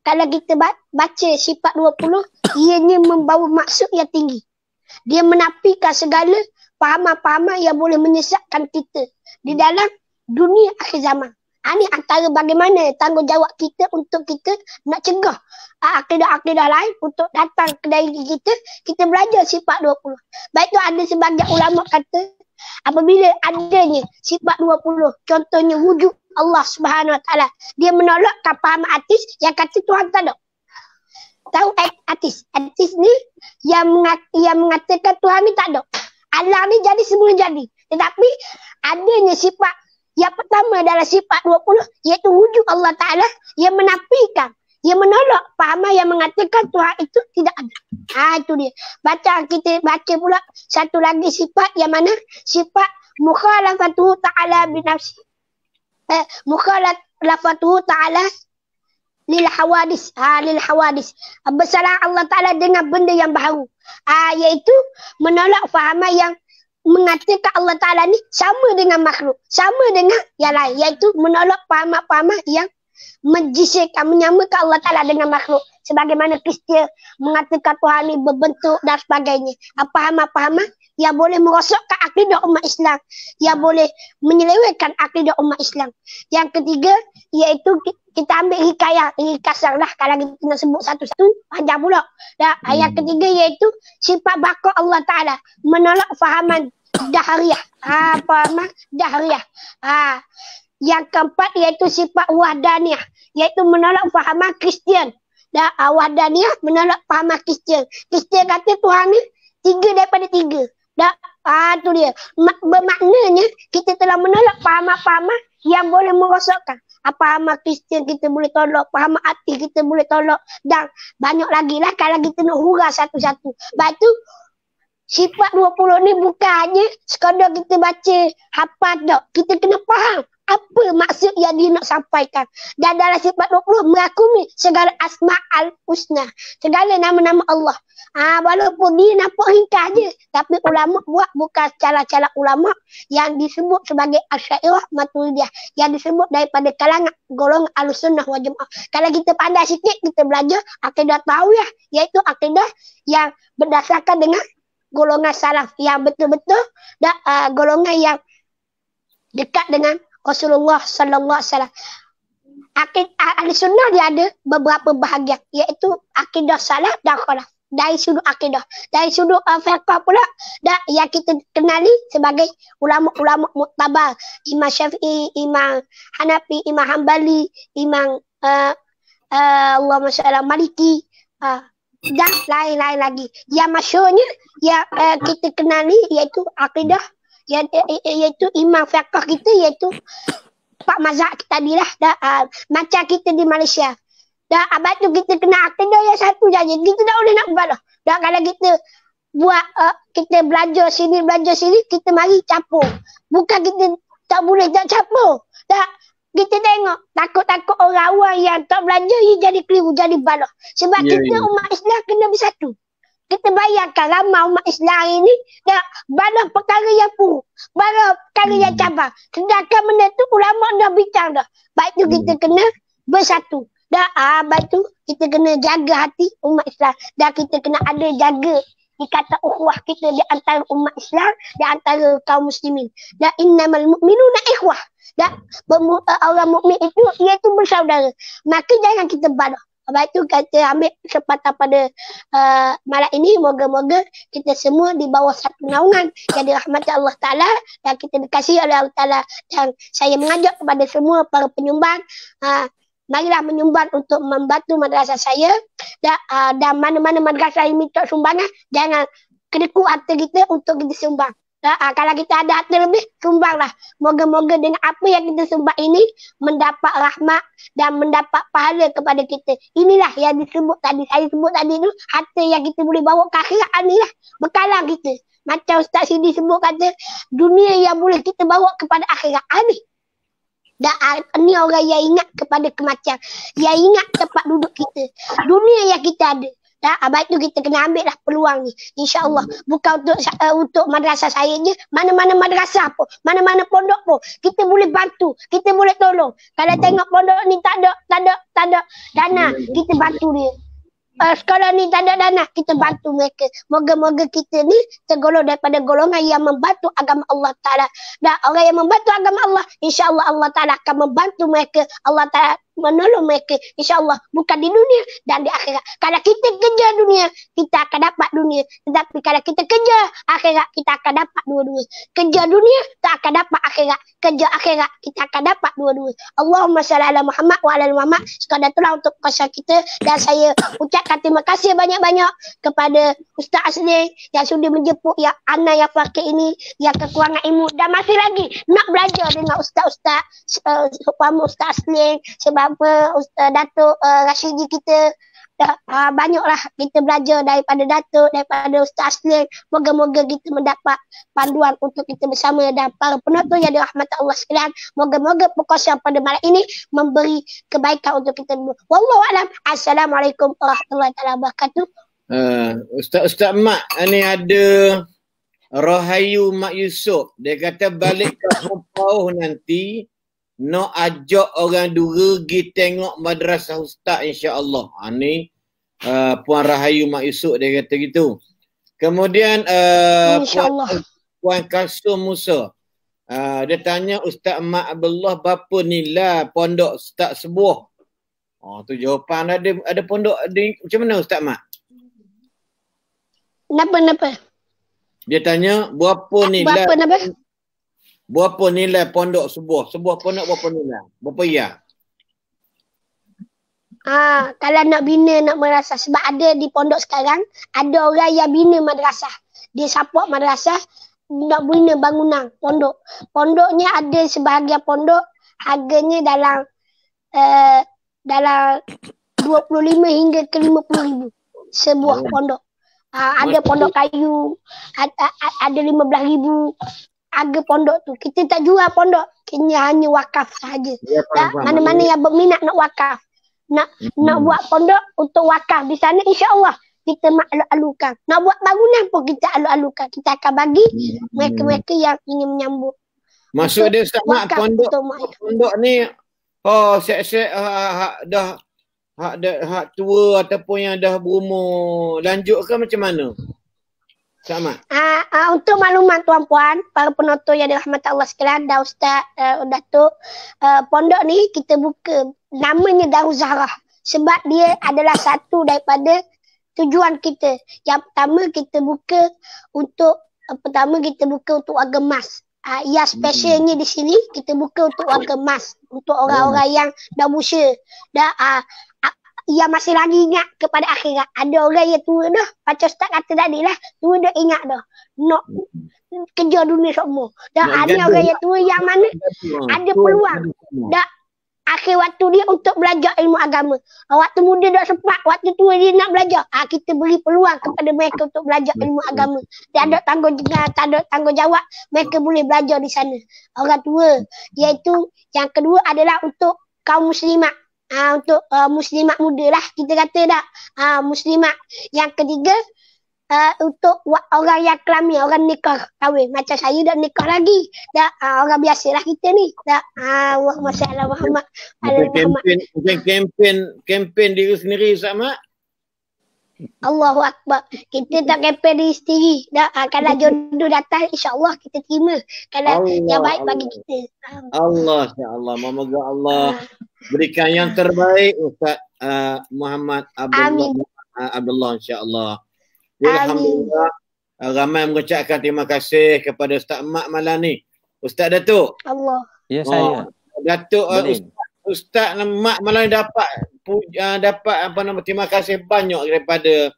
kalau kita baca sifat 20, ianya membawa maksud yang tinggi. Dia menafikan segala fahaman-fahaman yang boleh menyesatkan kita di dalam dunia akhir zaman. Ini antara bagaimana tanggungjawab kita untuk kita nak cegah akidah-akidah lain untuk datang ke diri kita. Kita belajar sifat 20. Baik tu ada sebagian ulama kata apabila adanya sifat 20, contohnya wujud Allah Subhanahu Wa Taala, dia menolakkan fahaman ateis yang kata Tuhan tak ada. Tahu ateis? Ateis ni yang mengatakan Tuhan ni tak ada. Allah ni jadi semula jadi. Tetapi adanya sifat yang pertama adalah sifat 20, iaitu wujud Allah Ta'ala yang menafikan, yang menolak fahaman yang mengatakan Tuhan itu tidak ada. Itu dia. Kita baca pula satu lagi sifat yang mana? Sifat mukhalafatuhu ta'ala binafsi. Mukhalafatuhu ta'ala lil hawadis. Lil hawadis. Bersalah Allah Ta'ala dengan benda yang baru. Iaitu menolak fahaman yang mengatakan Allah Ta'ala ni sama dengan makhluk, sama dengan yang lain, iaitu menolak pahaman-pahaman yang menjisirkan, menyamakan Allah Ta'ala dengan makhluk. Sebagaimana Kristian mengatakan Tuhan ni berbentuk dan sebagainya. Pahaman-pahaman yang boleh merosakkan akidah umat Islam, yang boleh menyelewengkan akidah umat Islam. Yang ketiga, iaitu kita ambil hikayah, kasar lah kalau kita nak sebut satu-satu, panjang pula. Dan yang ketiga iaitu sifat baqa Allah Ta'ala, menolak fahaman dahriyah. Fahaman dahriyah. Yang keempat iaitu sifat wahdaniyah, iaitu menolak fahaman Kristian. Dan wahdaniyah menolak fahaman Kristian. Kristian kata Tuhan ni 3 daripada 3. Dan tu dia. Bermaknanya kita telah menolak fahaman-fahaman yang boleh merosakkan. Pahaman Kristian kita boleh tolak, fahaman ateis kita boleh tolak, dan banyak lagi lah kalau kita nak hurah satu-satu. Lepas tu sifat 20 ni bukan hanya sekadar kita baca hafal tak. Kita kena faham apa maksud yang dia nak sampaikan. Dan dalam sifat 20 mengakumi segala asma'al husna, segala nama-nama Allah. Walaupun dia nampak ringkas je, tapi ulama buat bukan cara-cara ulama yang disebut sebagai Asy'ariyah Maturidiyah, yang disebut daripada kalangan golongan Ahlussunnah wal Jamaah. Kalau kita pandai sikit, kita belajar akidah tauhid, iaitu akidah yang berdasarkan dengan golongan salaf yang betul-betul dan golongan yang dekat dengan Rasulullah sallallahu alaihi wasallam. Ahlussunnah dia ada beberapa bahagian, iaitu akidah salaf dan khalaf. Dari sudut akidah, dari sudut fiqh pula, dan yang kita kenali sebagai ulama-ulama muktabar, Imam Syafi'i, Imam Hanafi, Imam Hanbali, Imam Allahumma shalli ala Maliki, dan lain-lain lagi. Yang masyhurnya yang kita kenali iaitu akidah, iaitu imam fiqh kita, iaitu Pak Mazhab tadi lah, macam kita di Malaysia. Dan abad tu kita kena akidah yang satu saja. Kita tak boleh nak berbalah. Dan kalau kita buat, kita belajar sini, kita mari campur. Bukan kita tak boleh tak campur. Tak, kita tengok, takut-takut orang awam yang tak belajar, ia jadi keliru, jadi balah. Sebab kita umat Islam kena bersatu. Kita bayangkan ramai umat Islam hari ni dah balah perkara yang buruk, balah perkara yang cabang. Sedangkan benda tu ulama dah bincang dah. Baik tu kita kena bersatu. Dan baik tu kita kena jaga hati umat Islam. Dan kita kena ada jaga ikatan ukhuwah kita di antara umat Islam, di antara kaum muslimin. Dan innamal mu'minuna ikhwah. Dan orang mukmin itu iaitu bersaudara. Maka jangan kita balah. Baik tu kata ambil kesempatan pada malam ini, moga-moga kita semua di bawah satu naungan yang dirahmati Allah Ta'ala dan kita dikasihi oleh Allah Ta'ala. Dan saya mengajak kepada semua para penyumbang, marilah menyumbang untuk membantu madrasah saya. Dan mana-mana madrasah yang minta sumbangan, jangan kedekut harta kita untuk kita sumbang. Kalau kita ada harta lebih, sumbanglah. Moga-moga dengan apa yang kita sumbang ini mendapat rahmat dan mendapat pahala kepada kita. Inilah yang disebut tadi. Saya sebut tadi tu, harta yang kita boleh bawa ke akhirat ni lah. Bekalan kita. Macam Ustaz Sidi sebut kata, dunia yang boleh kita bawa kepada akhirat ni. Dan ni orang yang ingat kepada kematian, yang ingat tempat duduk kita, dunia yang kita ada. Dan baik tu kita kena ambil lah peluang ni, insya-Allah. Bukan untuk madrasah saya je, mana-mana madrasah pun, mana-mana pondok pun kita boleh bantu, kita boleh tolong. Kalau tengok pondok ni tak ada dana, kita bantu dia. Sekolah ni tak ada dana, kita bantu mereka. Moga-moga kita ni tergolong daripada golongan yang membantu agama Allah Ta'ala. Dan orang yang membantu agama Allah, insya-Allah Allah Ta'ala akan membantu mereka. Allah Ta'ala menolong mereka, insya-Allah, bukan di dunia dan di akhirat. Kalau kita kejar dunia, kita akan dapat dunia. Tetapi kalau kita kejar akhirat, kita akan dapat dua-dua. Kejar dunia, tak akan dapat akhirat. Kejar akhirat, kita akan dapat dua-dua. Allahumma shalli ala Muhammad wa ala Muhammad. Sekadar itulah untuk kuasa kita. Dan saya ucapkan terima kasih banyak-banyak kepada Ustaz Asli yang sudah menjemput yang Ana yang fakir ini, yang kekurangan ilmu, dan masih lagi nak belajar dengan Ustaz-Ustaz seumpama Ustaz Asli, sebab Ustaz Datuk Rashidi kita. Banyaklah kita belajar daripada Datuk, daripada Ustaz Asli. Moga-moga kita mendapat panduan untuk kita bersama dan para penonton yang dirahmati Allah sekalian. Moga-moga perkongsian pada malam ini memberi kebaikan untuk kita semua. Wallahu a'lam. Assalamualaikum warahmatullahi wabarakatuh. Ustaz Mak ni ada Rahayu Mak Yusof. Dia kata balik ke Kumpau nanti nak ajak orang dua pergi tengok madrasah ustaz insya-Allah. Ni Puan Rahayu Mak Yusof dia kata gitu. Kemudian Puan Kasum Musa. Dia tanya Ustaz Mak Abdullah berapa nilai pondok Ustaz Sebuah? Tu jawapan ada pondok di macam mana Ustaz Mak? Kenapa? Dia tanya berapa nilai pondok Sebuah? Sebuah pondok berapa nilai? Berapa ya? Kalau nak bina nak madrasah, sebab ada di pondok sekarang ada orang yang bina madrasah. Dia support madrasah nak bina bangunan pondok. Pondoknya ada sebahagian pondok harganya dalam 25 hingga ke 50 ribu sebuah pondok. Ada pondok kayu, ada 15 ribu harga pondok tu. Kita tak jual pondok, hanya wakaf sahaja. Mana-mana yang berminat nak wakaf, nak buat pondok untuk wakaf di sana, insya-Allah kita alu-alukan. Nak buat bangunan pun kita alu-alukan. Kita akan bagi mereka-mereka yang ingin menyambut. Maksud dia Ustaz Mak, pondok ni set-set hak tua ataupun yang dah berumur lanjut ke macam mana? Sama. Untuk maklumat tuan-puan, para penonton yang dirahmati Allah sekalian dan Ustaz Datuk, pondok ni kita buka namanya Darul Zahrah sebab dia adalah satu daripada tujuan kita. Yang pertama kita buka untuk warga emas. Yang specialnya di sini kita buka untuk warga emas, untuk orang-orang yang dah berusia, yang masih lagi ingat kepada akhirat. Ada orang yang tua dah, macam Ustaz kata tadi lah, tua dah ingat dah nak kerja dunia semua. Dan ada orang yang tua yang mana ada peluang dah akhir waktu dia untuk belajar ilmu agama. Waktu muda dah sempat, waktu tua dia nak belajar. Kita beri peluang kepada mereka untuk belajar ilmu agama. Dia ada tanggungjawab, mereka boleh belajar di sana. Orang tua, iaitu yang kedua adalah untuk kaum muslimat. Untuk muslimat muda lah kita kata tak. Muslimat. Yang ketiga untuk orang yang kelamin, orang nikah kahwin. Macam saya dah nikah lagi. Orang biasa lah kita ni. Allahumma salli Muhammad. Mungkin kempen diri sendiri Ustaz Mak? Allahu Akbar. Kita tak kempen diri sendiri. Kalau jodoh datang, insya-Allah kita terima. Kalau yang baik bagi kita. Allah, insya-Allah. Moga Allah berikan yang terbaik Ustaz Muhammad Abdullah insya-Allah. Alhamdulillah. Ramai mengucapkan terima kasih kepada Ustaz Mak malam ni. Ustaz Datuk. Allah. Ya saya. Datuk Ustaz Mak malam ni dapat terima kasih banyak daripada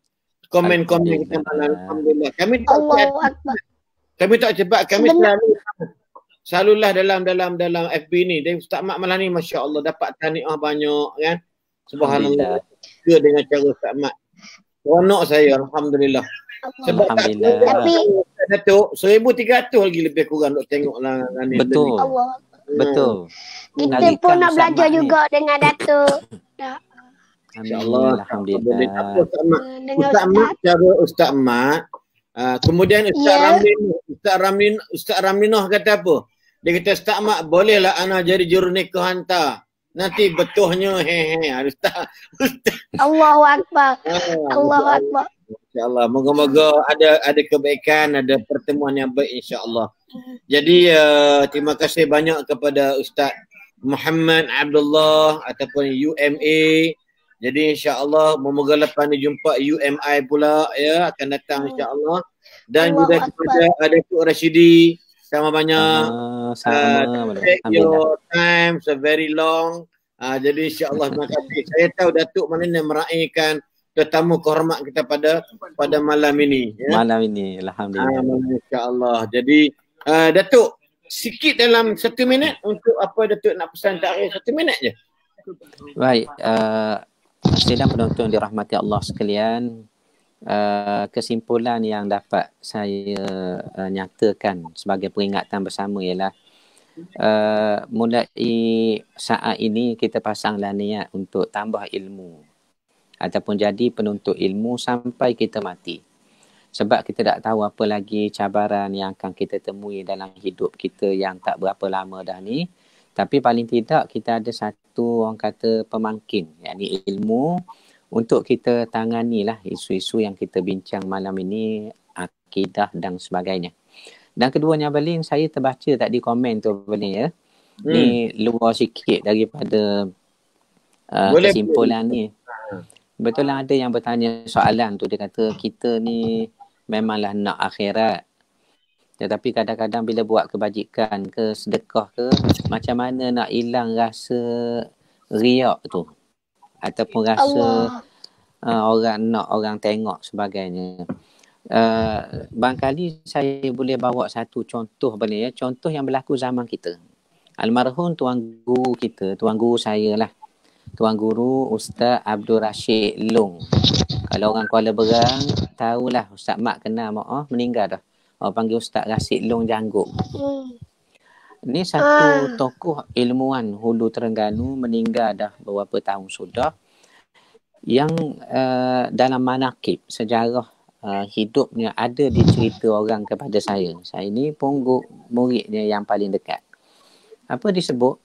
komen-komen kita malam. Alhamdulillah. Kami tak cepat. Kami selalulah dalam FB ni. Dan Ustaz Mak malam ni masya-Allah dapat tahniah banyak kan. Subhanallah. Juga dengan cara Ustaz Mak. Seronok saya alhamdulillah. Sebab tapi Datuk 1,300 lagi lebih kurang nak tengoklah ni. Betul. Betul. Kita pun nak belajar juga dengan Datuk. InsyaAllah. Alhamdulillah. Ustaz Mak cara Ustaz Mak. Kemudian Ustaz Ramlinah kata apa? Dia kata Ustaz Mak bolehlah ana jadi juru nikah hantar. Nanti betuhnya Ustaz. Allahu Akbar. Allahu Akbar. InsyaAllah. Moga-moga ada kebaikan, ada pertemuan yang baik insyaAllah. Jadi terima kasih banyak kepada Ustaz Muhammad Abdullah ataupun UMA. Jadi insyaAllah moga lepas ni jumpa UMI pula ya akan datang insyaAllah. Dan juga kepada Datuk Rashidi sama banyak. Take your time so very long. Jadi insyaAllah terima kasih. Saya tahu Datuk mana yang meraihkan tetamu kehormat kita pada malam ini. Ya? Malam ini, alhamdulillah. InsyaAllah. Jadi Datuk, sikit dalam 1 minit untuk apa Datuk nak pesan takrif 1 minit je. Baik, sidang penonton dirahmati Allah sekalian. Kesimpulan yang dapat saya nyatakan sebagai peringatan bersama ialah mulai saat ini kita pasanglah niat untuk tambah ilmu ataupun jadi penuntut ilmu sampai kita mati. Sebab kita tak tahu apa lagi cabaran yang akan kita temui dalam hidup kita yang tak berapa lama dah ni. Tapi paling tidak kita ada satu orang kata pemangkin, yakni ilmu untuk kita tangani lah isu-isu yang kita bincang malam ini, akidah dan sebagainya. Dan keduanya Balin, saya terbaca tadi komen tu Balin ya. Ni luar sikit daripada kesimpulan ni. Betul lah ada yang bertanya soalan tu. Dia kata kita ni memanglah nak akhirat. Tetapi kadang-kadang bila buat kebajikan ke sedekah ke, macam mana nak hilang rasa riak tu. Ataupun rasa orang tengok sebagainya. Barangkali saya boleh bawa satu contoh Balin ya. Contoh yang berlaku zaman kita. Almarhum tuan guru kita, tuan guru saya lah. Tuan guru Ustaz Abdul Rashid Long. Kalau orang Kuala Berang, tahulah Ustaz Mak kenal Mak meninggal dah. Orang panggil Ustaz Rashid Long Janggut. Ni satu tokoh ilmuwan Hulu Terengganu, meninggal dah beberapa tahun sudah. Yang dalam manakib sejarah hidupnya ada dicerita orang kepada saya. Saya ni pun muridnya yang paling dekat. Apa disebut?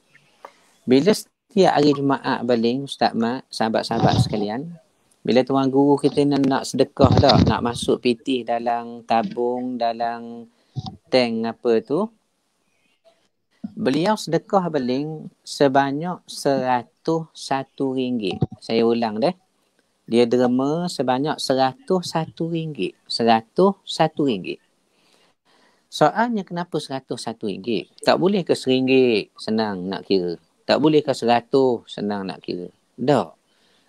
Bila setiap hari Jumaat Balin, Ustaz Mat, sahabat-sahabat sekalian, bila tuan guru kita nak sedekah dah, nak masuk pitih dalam tabung, dalam tank apa tu, beliau sedekah Balin sebanyak RM101. Saya ulang deh. Dia derma sebanyak RM101. RM101. Soalnya kenapa RM101? Tak boleh ke RM1 senang nak kira? Tak boleh ke RM100 senang nak kira? Tak.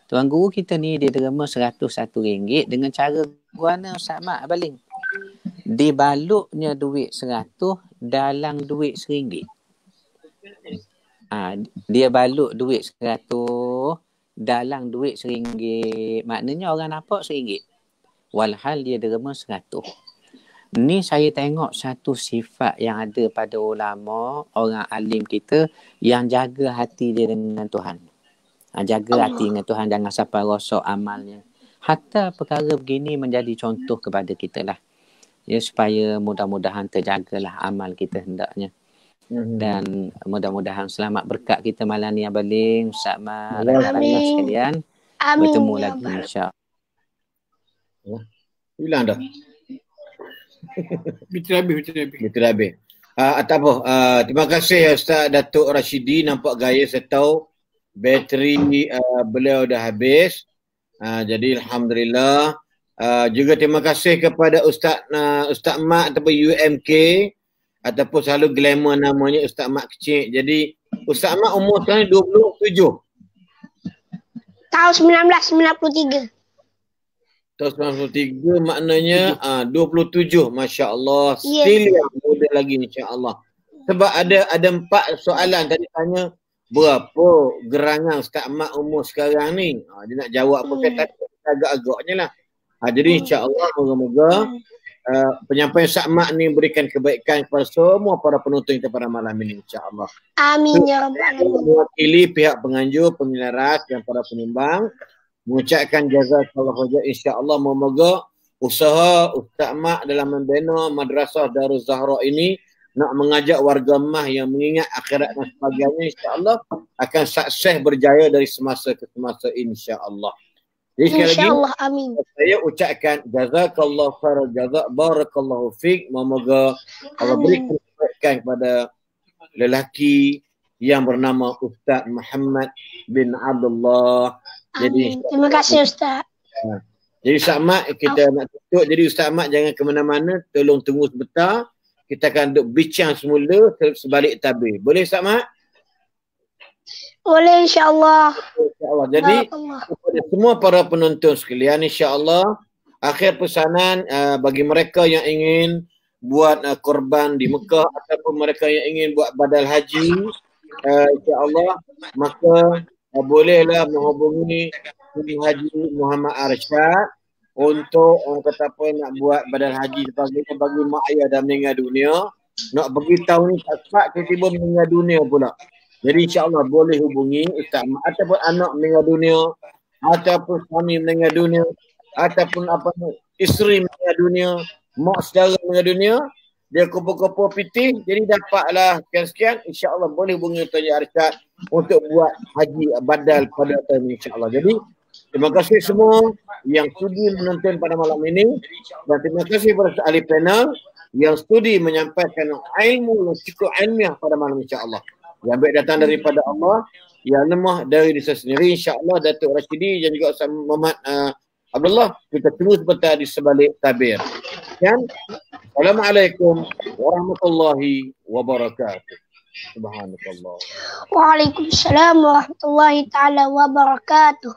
Tuan guru kita ni dia derma RM101 dengan cara guana Ustaz Mat Balin. Dibalutnya duit RM100 dalam duit RM1. Dia balut duit RM100 dalam duit RM1. Maknanya orang nampak RM1. Walhal dia derma RM100. Ni saya tengok satu sifat yang ada pada ulama, orang alim kita yang jaga hati dia dengan Tuhan. Jaga hati dengan Tuhan, jangan sampai rosak amalnya. Hatta perkara begini menjadi contoh kepada kita lah. Ya, supaya mudah-mudahan terjagalah amal kita hendaknya. Dan mudah-mudahan selamat berkat kita malam ni Balin, Ustaz Mat, rakan-rakan sekalian. Bertemu lagi insya-Allah. Hilang dah. Betul habis. Tak apa. Terima kasih Ustaz Datuk Rashidi. Nampak gaya saya tahu bateri beliau dah habis. Jadi alhamdulillah. Juga terima kasih kepada Ustaz Mat ataupun UMK ataupun selalu glamour namanya Ustaz Mat Kecil. Jadi Ustaz Mat umur sekarang 27. Tahun 1993. Tahun 93 maknanya 27, masya-Allah. Still yang muda lagi insya-Allah. Sebab ada 4 soalan tadi tanya berapa gerangan Ustaz Mat umur sekarang ni. Dia nak jawab apa saya tadi agak-agaknya lah. Jadi insya-Allah moga-moga penyampaian Ustaz Mat ni berikan kebaikan kepada semua para penonton kita pada malam ini insya-Allah. Amin ya rabbal alamin. Mewakili pihak penganjur, penyelenggara dan para penyumbang mengucapkan jazakallahu khairan, insya-Allah moga usaha Ustaz Mat dalam membina Madrasah Darul Zahra ini nak mengajak warga Mah yang mengingat akhirat dan sebagainya, insya-Allah akan sukses berjaya dari semasa ke semasa insya-Allah. Jadi sekali lagi amin. Saya ucapkan jazakallahu khairan, barakallahu fiik. Moga Allah berikan kebaikan kepada lelaki yang bernama Ustaz Muhammad bin Abdullah. Jadi terima kasih Ustaz. Jadi Ustaz Mat kita nak tutup. Jadi Ustaz Mat jangan ke mana-mana, tolong tunggu sebentar. Kita akan duduk bincang semula sebalik tabir. Boleh Ustaz Mat? Boleh insya-Allah. Insya-Allah. Jadi kepada semua para penonton sekalian, insya-Allah akhir pesanan bagi mereka yang ingin buat korban di Mekah ataupun mereka yang ingin buat badal haji, insya-Allah maka bolehlah menghubungi Haji Muhammad Arsyad untuk orang kata apa nak buat badal haji sebagainya bagi mak ayah dah meninggal dunia. Nak pergi tahun ni tak sempat tiba-tiba meninggal dunia pula. Jadi insya-Allah boleh hubungi Ustaz Mat ataupun anak meninggal dunia ataupun suami meninggal dunia ataupun apa isteri meninggal dunia, mak saudara meninggal dunia, dia kumpul-kumpul pitih, jadi dapatlah sekian-sekian, insya-Allah boleh bunga Tanya Arsyad untuk buat haji badal pada tahun ini, insya-Allah. Jadi terima kasih semua yang sudi menonton pada malam ini, dan terima kasih kepada ahli panel yang studi menyampaikan ilmu yang cukup ilmiah pada malam, insya-Allah. Yang baik datang daripada Allah, yang lemah dari diri sendiri, insya-Allah. Datuk Rashidi dan juga Ustaz Muhammad Abdullah, kita terus berada di sebalik tabir. Dan Assalamualaikum warahmatullahi wabarakatuh. Subhanakallah. Waalaikumsalam warahmatullahi taala wabarakatuh.